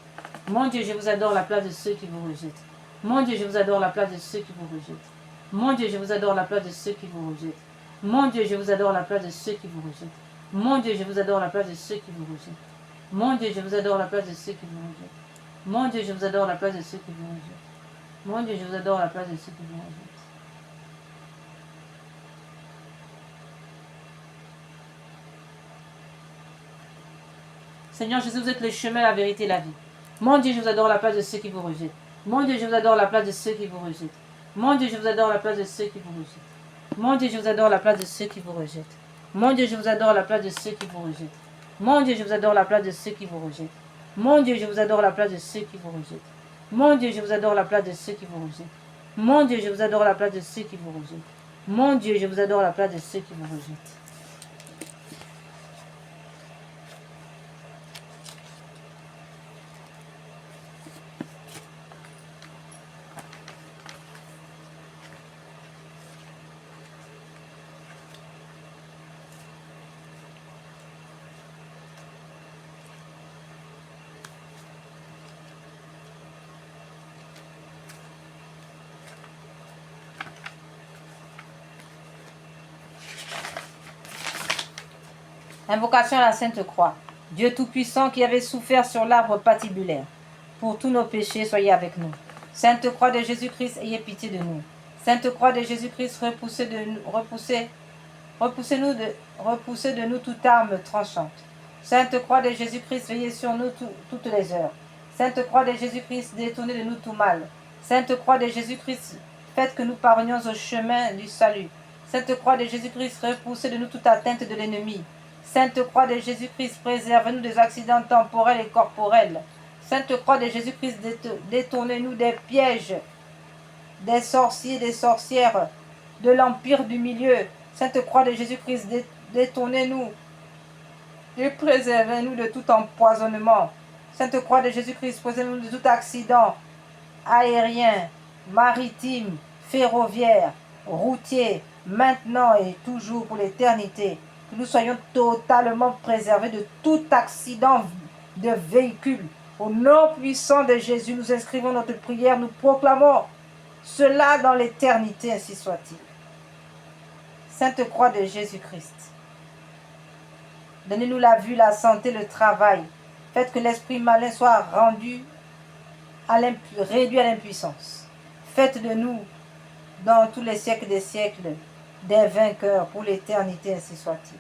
A: Mon Dieu, je vous adore à la place de ceux qui vous rejettent. Mon Dieu, je vous adore à la place de ceux qui vous rejettent. Mon Dieu, je vous adore à la place de ceux qui vous rejettent. Mon Dieu, je vous adore à la place de ceux qui vous rejettent. Mon Dieu, je vous adore à la place de ceux qui vous rejettent. Mon Dieu, je vous adore à la place de ceux qui vous rejettent. Mon Dieu, je vous adore à la place de ceux qui vous rejettent. Mon Dieu, je vous adore à la place de ceux qui vous rejettent. Seigneur Jésus, vous êtes le chemin, la vérité et la vie. Mon Dieu, je vous adore à la place de ceux qui vous rejettent. Mon Dieu, je vous adore à la place de ceux qui vous rejettent. Mon Dieu, je vous adore à la place de ceux qui vous rejettent. Mon Dieu, je vous adore à la place de ceux qui vous rejettent. Mon Dieu, je vous adore à la place de ceux qui vous rejettent. Mon Dieu, je vous adore à la place de ceux qui vous rejettent. Mon Dieu, je vous adore à la place de ceux qui vous rejettent. Mon Dieu, je vous adore à la place de ceux qui vous rejettent. Mon Dieu, je vous adore à la place de ceux qui vous rejettent. Mon Dieu, je vous adore à la place de ceux qui vous rejettent. Invocation à la Sainte Croix. Dieu Tout-Puissant qui avait souffert sur l'arbre patibulaire. Pour tous nos péchés, soyez avec nous. Sainte Croix de Jésus-Christ, ayez pitié de nous. Sainte Croix de Jésus-Christ, repoussez de nous toute arme tranchante. Sainte Croix de Jésus-Christ, veillez sur nous toutes les heures. Sainte Croix de Jésus-Christ, détournez de nous tout mal. Sainte Croix de Jésus-Christ, faites que nous parvenions au chemin du salut. Sainte Croix de Jésus-Christ, repoussez de nous toute atteinte de l'ennemi. Sainte Croix de Jésus-Christ, préservez-nous des accidents temporels et corporels. Sainte Croix de Jésus-Christ, détournez-nous des pièges, des sorciers, des sorcières, de l'empire du milieu. Sainte Croix de Jésus-Christ, Détournez-nous et préservez-nous de tout empoisonnement. Sainte Croix de Jésus-Christ, préservez-nous de tout accident aérien, maritime, ferroviaire, routier, maintenant et toujours pour l'éternité. Que nous soyons totalement préservés de tout accident de véhicule. Au nom puissant de Jésus, nous inscrivons notre prière, nous proclamons cela dans l'éternité, ainsi soit-il. Sainte Croix de Jésus-Christ, donnez-nous la vue, la santé, le travail. Faites que l'esprit malin soit réduit à l'impuissance. Faites de nous, dans tous les siècles des siècles, des vainqueurs pour l'éternité, ainsi soit-il.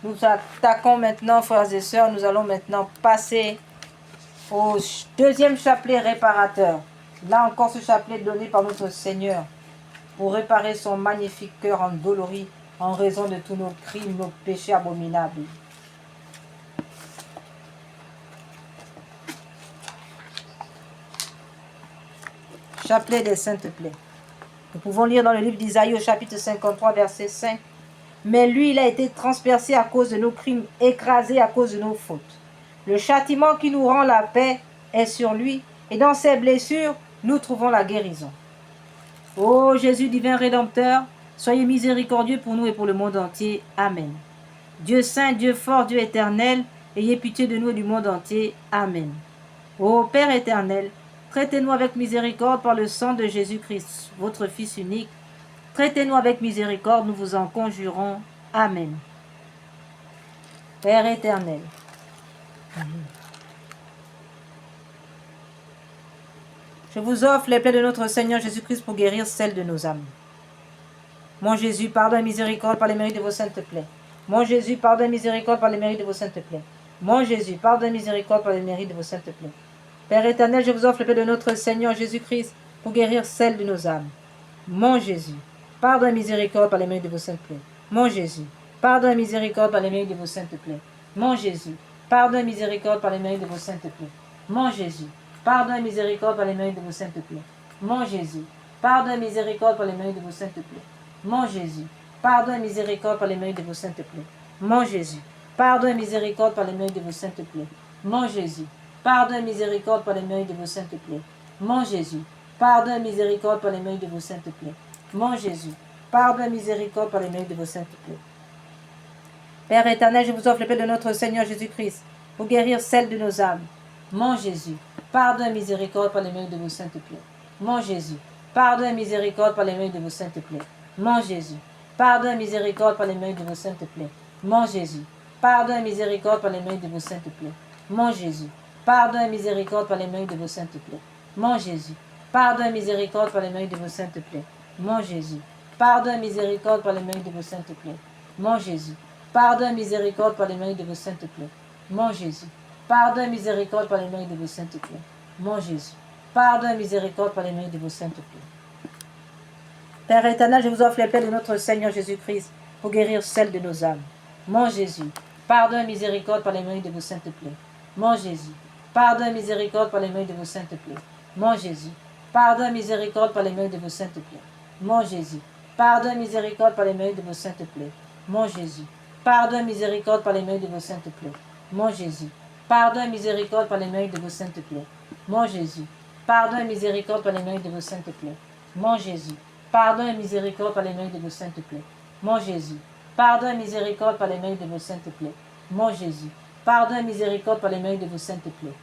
A: Nous attaquons maintenant, frères et sœurs, nous allons maintenant passer au deuxième chapelet réparateur. Là encore, ce chapelet donné par notre Seigneur pour réparer son magnifique cœur endolori en raison de tous nos crimes, nos péchés abominables. Chapelet des saintes plaies. Nous pouvons lire dans le livre d'Isaïe au chapitre 53, verset 5. Mais lui, il a été transpercé à cause de nos crimes, écrasé à cause de nos fautes. Le châtiment qui nous rend la paix est sur lui, et dans ses blessures, nous trouvons la guérison. Ô Jésus divin Rédempteur, soyez miséricordieux pour nous et pour le monde entier. Amen. Dieu saint, Dieu fort, Dieu éternel, ayez pitié de nous et du monde entier. Amen. Ô Père éternel, traitez-nous avec miséricorde par le sang de Jésus-Christ, votre Fils unique. Traitez-nous avec miséricorde, nous vous en conjurons. Amen. Père éternel, je vous offre les plaies de notre Seigneur Jésus-Christ pour guérir celles de nos âmes. Mon Jésus, pardonne et miséricorde par les mérites de vos saintes plaies. Mon Jésus, pardonne et miséricorde par les mérites de vos saintes plaies. Mon Jésus, pardonne et miséricorde par les mérites de vos saintes plaies. Père éternel, je vous offre les plaies de notre Seigneur Jésus-Christ pour guérir celles de nos âmes. Mon Jésus, pardonne et miséricorde par les mérites de vos saintes plaies. Mon Jésus, pardonne et miséricorde par les mérites de vos saintes plaies. Mon Jésus, pardonne et miséricorde par les mérites de vos saintes plaies. Mon Jésus, pardonne et miséricorde par les mérites de vos saintes plaies. Mon Jésus, pardonne et miséricorde par les mérites de vos saintes plaies. Mon Jésus, pardonne et miséricorde par les mérites de vos saintes plaies. Mon Jésus, pardonne et miséricorde par les mérites de vos saintes plaies. Mon Jésus, pardonne et miséricorde par les mérites de vos saintes plaies. Mon Jésus, pardonne et miséricorde par les mérites de vos saintes plaies. Mon Jésus, pardonne et miséricorde par les mérites de vos saintes plaies. Père éternel, je vous offre les plaies de notre Seigneur Jésus-Christ pour guérir celles de nos âmes. Mon Jésus, pardonne et miséricorde par les mérites de vos saintes plaies. Mon Jésus, pardonne et miséricorde par les mérites de vos saintes plaies. Mon Jésus, pardonne et miséricorde par les mérites de vos saintes plaies. Mon Jésus, pardonne et miséricorde par les mérites de vos saintes plaies. Mon Jésus, pardonne et miséricorde par les mérites de vos saintes plaies. Mon Jésus, pardonne et miséricorde par les mérites de vos saintes plaies. Mon Jésus, pardonne et miséricorde par les mérites de vos saintes plaies. Mon Jésus, pardonne et miséricorde par les mérites de vos saintes plaies. Mon Jésus, pardonne et miséricorde par les mérites de vos saintes plaies. Mon Jésus, pardonne et miséricorde par les mérites de vos saintes plaies. Père éternel, je vous offre les plaies de notre Seigneur Jésus-Christ pour guérir celles de nos âmes. Mon Jésus, pardonne et miséricorde par les mérites de vos saintes plaies. Mon Jésus, pardonne et miséricorde par les mérites de vos saintes plaies. Mon Jésus, pardonne et miséricorde par les mérites de vos saintes plaies. Mon Jésus, pardonne et miséricorde par les mérites de vos saintes plaies. Mon Jésus, pardonne et miséricorde par les mérites de vos saintes plaies. Mon Jésus, pardonne et miséricorde par les mérites de vos saintes plaies. Mon Jésus, pardonne et miséricorde par les mérites de vos saintes plaies. Mon Jésus, pardonne et miséricorde par les mérites de vos saintes plaies. Mon Jésus, pardonne et miséricorde par les mérites de vos saintes plaies. Mon Jésus, pardonne et miséricorde par les mérites de vos saintes plaies.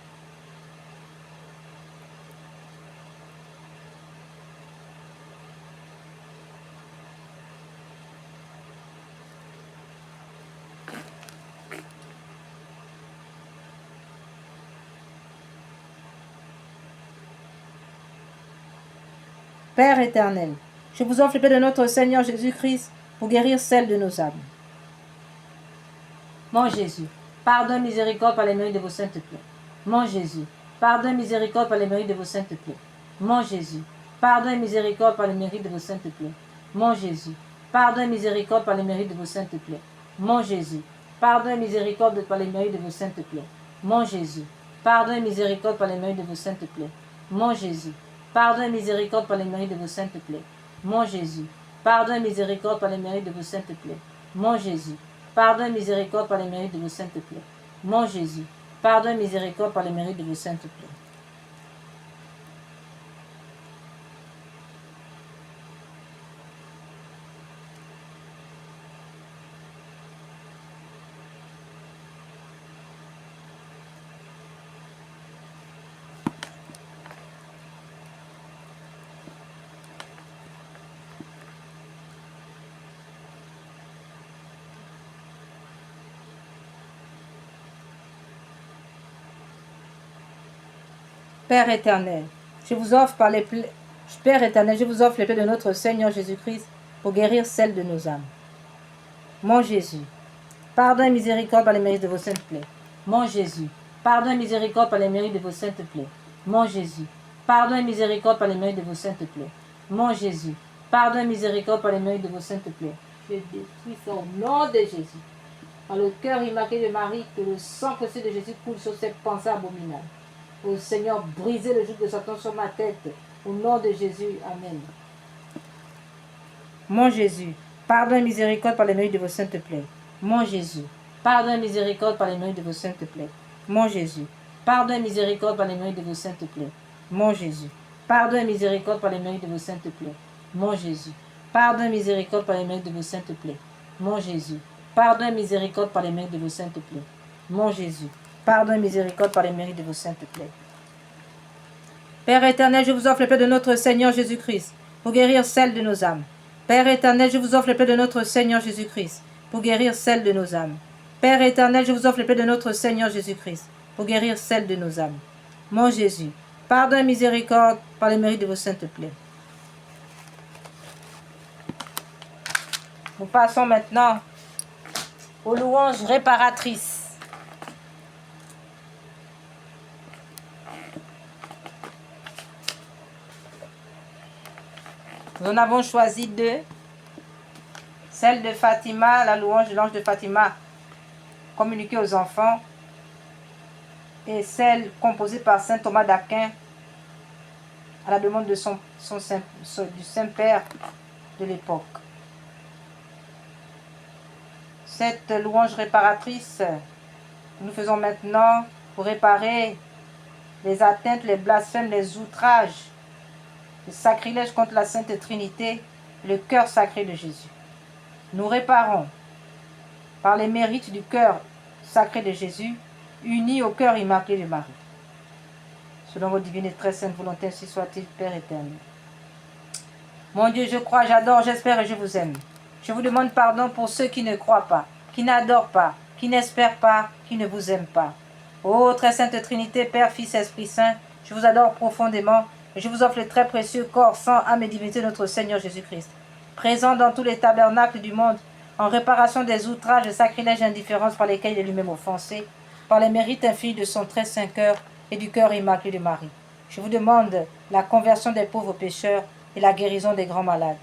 A: Père éternel, je vous offre les plaies de notre Seigneur Jésus-Christ pour guérir celles de nos âmes. Mon Jésus, pardonne miséricorde par les mérites de vos saintes plaies. Mon Jésus, pardonne miséricorde par les mérites de vos saintes plaies. Mon Jésus, pardonne miséricorde par les mérites de vos saintes plaies. Mon Jésus, pardonne miséricorde par les mérites de vos saintes plaies. Mon Jésus, pardonne miséricorde par les mérites de vos saintes plaies. Mon Jésus, pardonne miséricorde par les mérites de vos saintes plaies. Mon Jésus, Pardon et miséricorde par les mérites de vos saintes plaies. Mon Jésus. Pardon et miséricorde par les mérites de vos saintes plaies. Mon Jésus. Pardon et miséricorde par les mérites de vos saintes plaies. Mon Jésus. Pardon et miséricorde par les mérites de vos saintes plaies. Père éternel, je vous offre par les plaies, Père éternel, je vous offre les plaies de notre Seigneur Jésus-Christ pour guérir celles de nos âmes. Mon Jésus, pardon et miséricorde par les mérites de vos saintes plaies. Mon Jésus, pardon et miséricorde par les mérites de vos saintes plaies. Mon Jésus, pardon et miséricorde par les mérites de vos saintes plaies. Mon Jésus, pardon et miséricorde par les mérites de vos saintes plaies. Je détruis ça au nom de Jésus. Par le cœur immaculé de Marie, que le sang précieux de Jésus coule sur cette pensée abominable. Ô Seigneur, brisez le joug de Satan sur ma tête. Au nom de Jésus, Amen. Mon Jésus, pardon et miséricorde par les mérites de vos saintes plaies. Mon Jésus, pardon et miséricorde par les mérites de vos saintes plaies. Mon Jésus, pardon et miséricorde par les mérites de vos saintes plaies. Mon Jésus, pardon et miséricorde par les mérites de vos saintes plaies. Mon Jésus, pardon et miséricorde par les mérites de vos saintes plaies. Mon Jésus, pardon et miséricorde par les mérites de vos saintes plaies. Mon Jésus, pardon et miséricorde par les mérites de vos saintes plaies. Père éternel, je vous offre les plaies de notre Seigneur Jésus-Christ pour guérir celles de nos âmes. Père éternel, je vous offre les plaies de notre Seigneur Jésus-Christ pour guérir celles de nos âmes. Père éternel, je vous offre les plaies de notre Seigneur Jésus-Christ pour guérir celles de nos âmes. Mon Jésus, pardon et miséricorde par les mérites de vos saintes plaies. Nous passons maintenant aux louanges réparatrices. Nous en avons choisi deux. Celle de Fatima, la louange de l'ange de Fatima, communiquée aux enfants, et celle composée par saint Thomas d'Aquin à la demande de du Saint-Père de l'époque. Cette louange réparatrice, nous faisons maintenant pour réparer les atteintes, les blasphèmes, les outrages, le sacrilège contre la Sainte Trinité, le cœur sacré de Jésus. Nous réparons par les mérites du cœur sacré de Jésus, unis au cœur immaculé de Marie. Selon votre divine et très sainte volonté, ainsi soit-il, Père éternel. Mon Dieu, je crois, j'adore, j'espère et je vous aime. Je vous demande pardon pour ceux qui ne croient pas, qui n'adorent pas, qui n'espèrent pas, qui ne vous aiment pas. Ô très sainte Trinité, Père, Fils, Esprit Saint, je vous adore profondément et je vous offre le très précieux corps, sang, âme et divinité de notre Seigneur Jésus-Christ, présent dans tous les tabernacles du monde, en réparation des outrages, sacrilèges et indifférences par lesquels il est lui-même offensé, par les mérites infinis de son très saint cœur et du cœur immaculé de Marie. Je vous demande la conversion des pauvres pécheurs et la guérison des grands malades.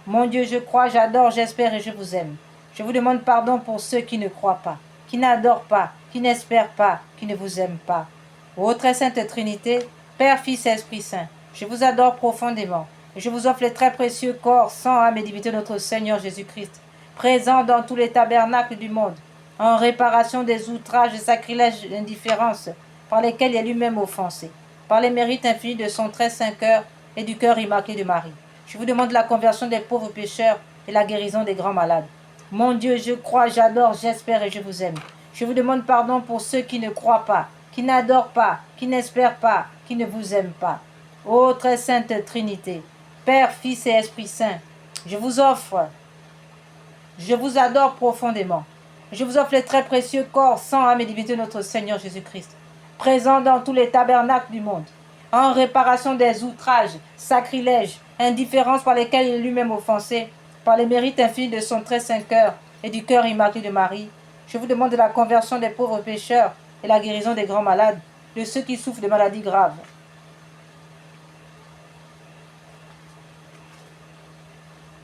A: Mon Dieu, je crois, j'adore, j'espère et je vous aime. Je vous demande pardon pour ceux qui ne croient pas, qui n'adorent pas, qui n'espèrent pas, qui ne vous aiment pas. Ô très sainte Trinité, Père, Fils et Esprit Saint, je vous adore profondément et je vous offre les très précieux corps, sang, âme et divinité de notre Seigneur Jésus-Christ, présent dans tous les tabernacles du monde, en réparation des outrages, sacrilèges et indifférences par lesquels il est lui-même offensé, par les mérites infinis de son très saint cœur et du cœur immaculé de Marie. Je vous demande la conversion des pauvres pécheurs et la guérison des grands malades. Mon Dieu, je crois, j'adore, j'espère et je vous aime. Je vous demande pardon pour ceux qui ne croient pas, qui n'adorent pas, qui n'espèrent pas, qui ne vous aiment pas. Ô très sainte Trinité, Père, Fils et Esprit Saint, je vous offre, je vous adore profondément. Je vous offre les très précieux corps, sang, âme et divinité de notre Seigneur Jésus-Christ, présent dans tous les tabernacles du monde, en réparation des outrages, sacrilèges, indifférences par lesquels il est lui-même offensé, par les mérites infinis de son très saint cœur et du cœur immaculé de Marie. Je vous demande la conversion des pauvres pécheurs et la guérison des grands malades, de ceux qui souffrent de maladies graves.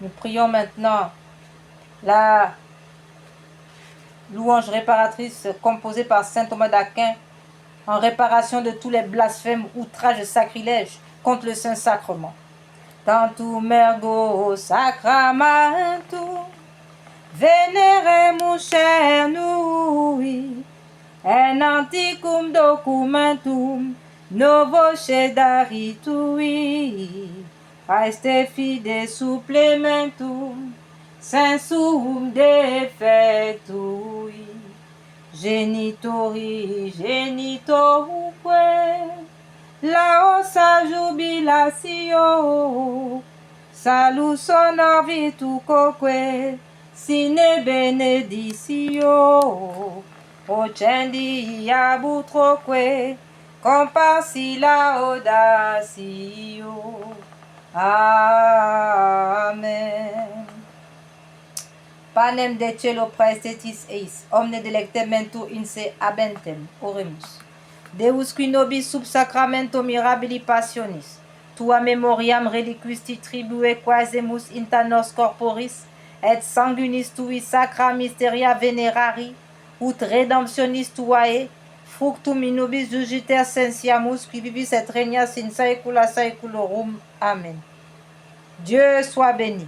A: Nous prions maintenant la louange réparatrice composée par saint Thomas d'Aquin en réparation de tous les blasphèmes, outrages, sacrilèges contre le Saint-Sacrement. Tantum ergo sacramentum, veneremus cernui, en antiquum documentum, novo cedaritui, aeste fide supplementum, sensum defectui, genitori genitoruque, laosa jubilatio, salus honor virtucoque, sine beneditio, ocendi abutroque, comparsi laudatio. Amen. Panem de cielo praestetis eis, omne delectementur in se habentem, oremus. Deus qui nobis sub sacramento mirabili passionis, tua memoriam reliquisti tribue quaesemus inter nos corporis, et sanguinis tui sacra mysteria venerari, ut redemptionis tuae, fructum in nobis jugiter sensiamus, qui vivis et regnas in saecula saeculorum. Amen. Dieu soit béni.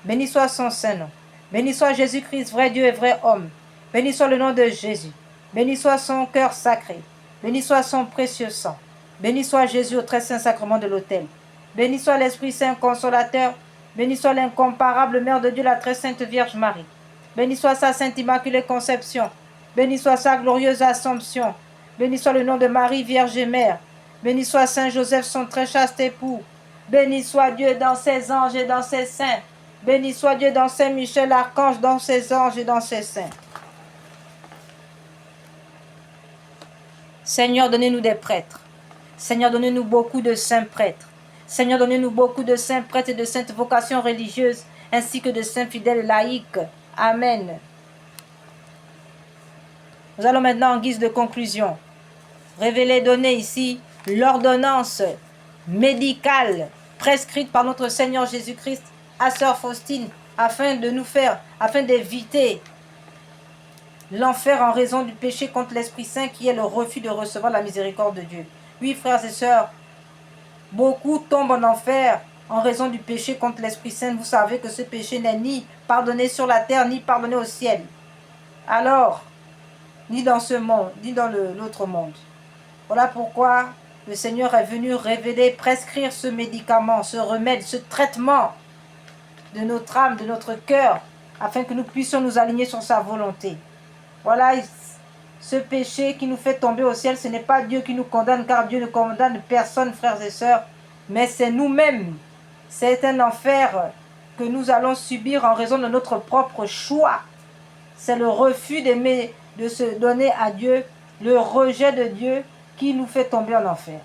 A: Béni soit son Saint-Nom. Béni soit Jésus-Christ, vrai Dieu et vrai homme. Béni soit le nom de Jésus. Béni soit son cœur sacré. Béni soit son précieux sang. Béni soit Jésus au très saint sacrement de l'autel. Béni soit l'Esprit Saint consolateur. Béni soit l'incomparable Mère de Dieu, la très sainte Vierge Marie. Béni soit sa sainte immaculée conception. Béni soit sa glorieuse assomption. Béni soit le nom de Marie, Vierge et Mère. Béni soit Saint Joseph, son très chaste époux. Béni soit Dieu dans ses anges et dans ses saints. Béni soit Dieu dans Saint Michel, l'archange, dans ses anges et dans ses saints. Seigneur, donnez-nous des prêtres. Seigneur, donnez-nous beaucoup de saints prêtres. Seigneur, donnez-nous beaucoup de saints prêtres et de saintes vocations religieuses, ainsi que de saints fidèles laïcs. Amen. Nous allons maintenant, en guise de conclusion, révéler, donner ici l'ordonnance médicale prescrite par notre Seigneur Jésus-Christ à Sœur Faustine, afin d'éviter l'enfer en raison du péché contre l'Esprit Saint, qui est le refus de recevoir la miséricorde de Dieu. Oui, frères et sœurs, beaucoup tombent en enfer en raison du péché contre l'Esprit Saint. Vous savez que ce péché n'est ni pardonné sur la terre, ni pardonné au ciel. Alors, ni dans ce monde, ni dans l'autre monde. Voilà pourquoi le Seigneur est venu révéler, prescrire ce médicament, ce remède, ce traitement de notre âme, de notre cœur, afin que nous puissions nous aligner sur sa volonté. Voilà, ce péché qui nous fait tomber au ciel, ce n'est pas Dieu qui nous condamne, car Dieu ne condamne personne, frères et sœurs, mais c'est nous-mêmes. C'est un enfer que nous allons subir en raison de notre propre choix. C'est le refus d'aimer, de se donner à Dieu, le rejet de Dieu qui nous fait tomber en enfer.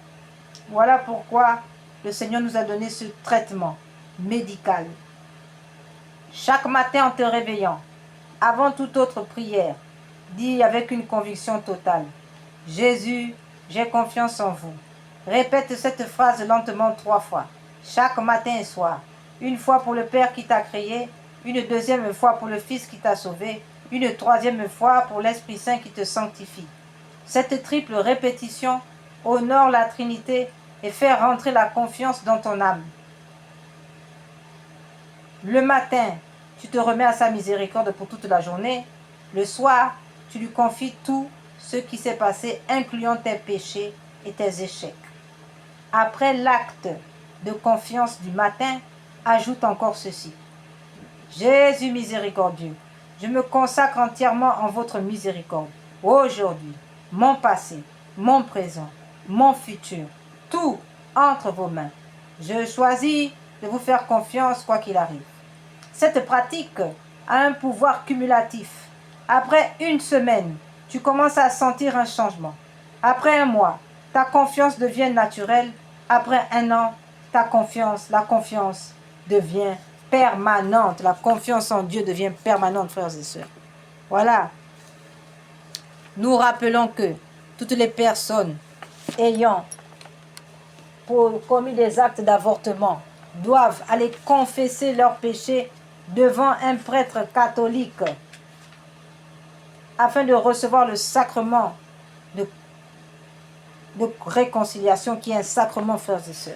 A: Voilà pourquoi le Seigneur nous a donné ce traitement médical. Chaque matin en te réveillant, avant toute autre prière, dis avec une conviction totale: Jésus, j'ai confiance en vous. Répète cette phrase lentement 3 fois, chaque matin et soir. Une fois pour le Père qui t'a créé, une deuxième fois pour le Fils qui t'a sauvé, une troisième fois pour l'Esprit Saint qui te sanctifie. Cette triple répétition honore la Trinité et fait rentrer la confiance dans ton âme. Le matin, tu te remets à sa miséricorde pour toute la journée. Le soir, tu lui confies tout ce qui s'est passé, incluant tes péchés et tes échecs. Après l'acte de confiance du matin, ajoute encore ceci: Jésus miséricordieux, je me consacre entièrement en votre miséricorde. Aujourd'hui, mon passé, mon présent, mon futur, tout entre vos mains. Je choisis de vous faire confiance quoi qu'il arrive. Cette pratique a un pouvoir cumulatif. Après une semaine, tu commences à sentir un changement. Après un mois, ta confiance devient naturelle. Après un an, la confiance devient permanente. La confiance en Dieu devient permanente, frères et sœurs. Voilà. Nous rappelons que toutes les personnes ayant commis des actes d'avortement doivent aller confesser leurs péchés devant un prêtre catholique afin de recevoir le sacrement de réconciliation qui est un sacrement, frères et sœurs.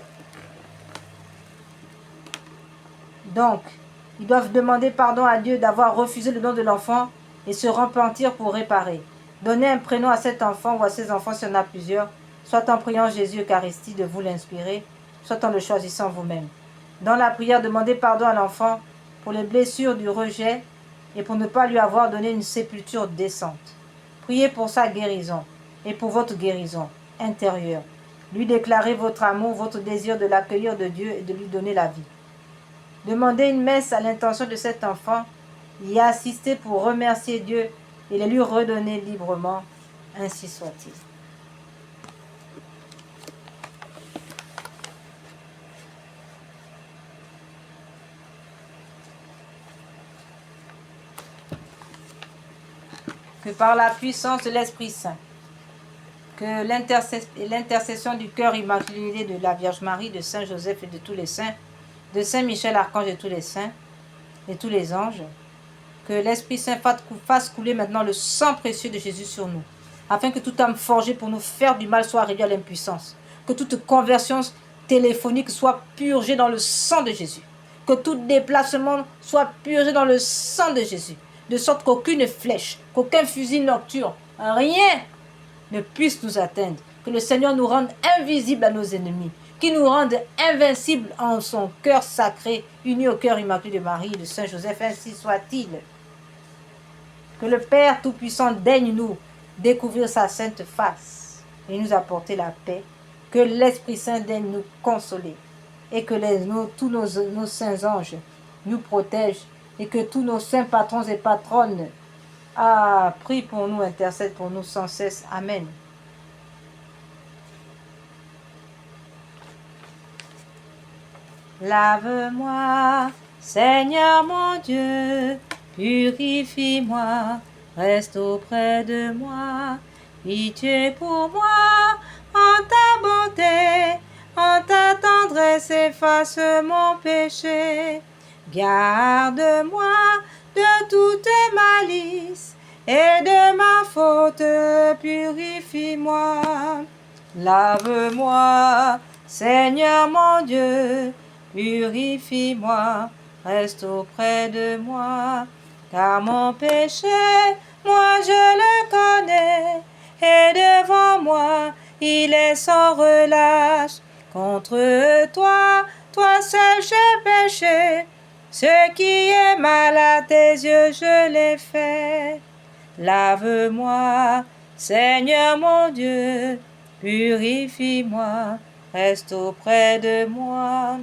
A: Donc, ils doivent demander pardon à Dieu d'avoir refusé le don de l'enfant et se repentir pour réparer. Donnez un prénom à cet enfant ou à ces enfants s'il y en a plusieurs, soit en priant Jésus Eucharistie de vous l'inspirer, soit en le choisissant vous-même. Dans la prière, demandez pardon à l'enfant pour les blessures du rejet et pour ne pas lui avoir donné une sépulture décente. Priez pour sa guérison et pour votre guérison intérieure. Lui déclarez votre amour, votre désir de l'accueillir de Dieu et de lui donner la vie. Demandez une messe à l'intention de cet enfant, y assister pour remercier Dieu et les lui redonner librement, ainsi soit-il. Que par la puissance de l'Esprit Saint, que l'intercession du cœur immaculé de la Vierge Marie, de Saint Joseph et de tous les saints, de Saint Michel Archange et tous les saints et tous les anges, que l'Esprit Saint fasse couler maintenant le sang précieux de Jésus sur nous, afin que toute âme forgée pour nous faire du mal soit réduite à l'impuissance, que toute conversion téléphonique soit purgée dans le sang de Jésus, que tout déplacement soit purgé dans le sang de Jésus, de sorte qu'aucune flèche, qu'aucun fusil nocturne, rien ne puisse nous atteindre, que le Seigneur nous rende invisibles à nos ennemis, qu'il nous rende invincibles en son cœur sacré, uni au cœur immaculé de Marie et de Saint Joseph, ainsi soit-il. Que le Père Tout-Puissant daigne nous découvrir sa sainte face et nous apporter la paix, que l'Esprit Saint daigne nous consoler et que tous nos saints anges nous protègent et que tous nos saints patrons et patronnes prient pour nous, intercèdent pour nous sans cesse. Amen. Lave-moi, Seigneur mon Dieu, purifie-moi, reste auprès de moi. Pitié pour moi, en ta bonté, en ta tendresse, efface mon péché. Garde-moi de toute malice et de ma faute, purifie-moi. Lave-moi, Seigneur mon Dieu, purifie-moi, reste auprès de moi, car mon péché, moi je le connais, et devant moi, il est sans relâche. Contre toi, toi seul j'ai péché, ce qui est mal à tes yeux, je l'ai fait. Lave-moi, Seigneur mon Dieu, purifie-moi, reste auprès de moi.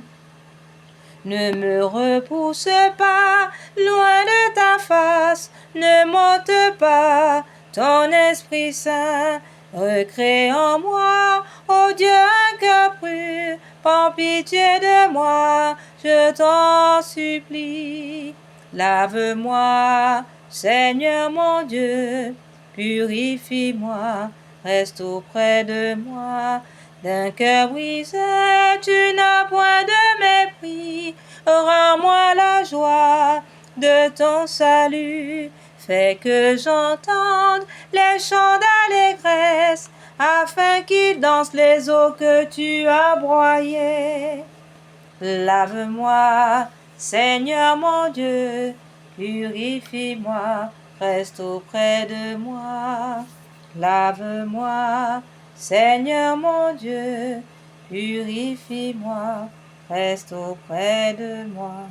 A: Ne me repousse pas loin de ta face, ne m'ôte pas ton Esprit Saint. Recrée en moi, ô Dieu, un cœur pur, prends pitié de moi, je t'en supplie. Lave-moi, Seigneur mon Dieu, purifie-moi, reste auprès de moi. D'un cœur brisé, tu n'as point de mépris. Rends-moi la joie de ton salut. Fais que j'entende les chants d'allégresse, afin qu'ils dansent les eaux que tu as broyées. Lave-moi, Seigneur mon Dieu, purifie-moi, reste auprès de moi. Lave-moi, Seigneur mon Dieu, purifie-moi, reste auprès de moi.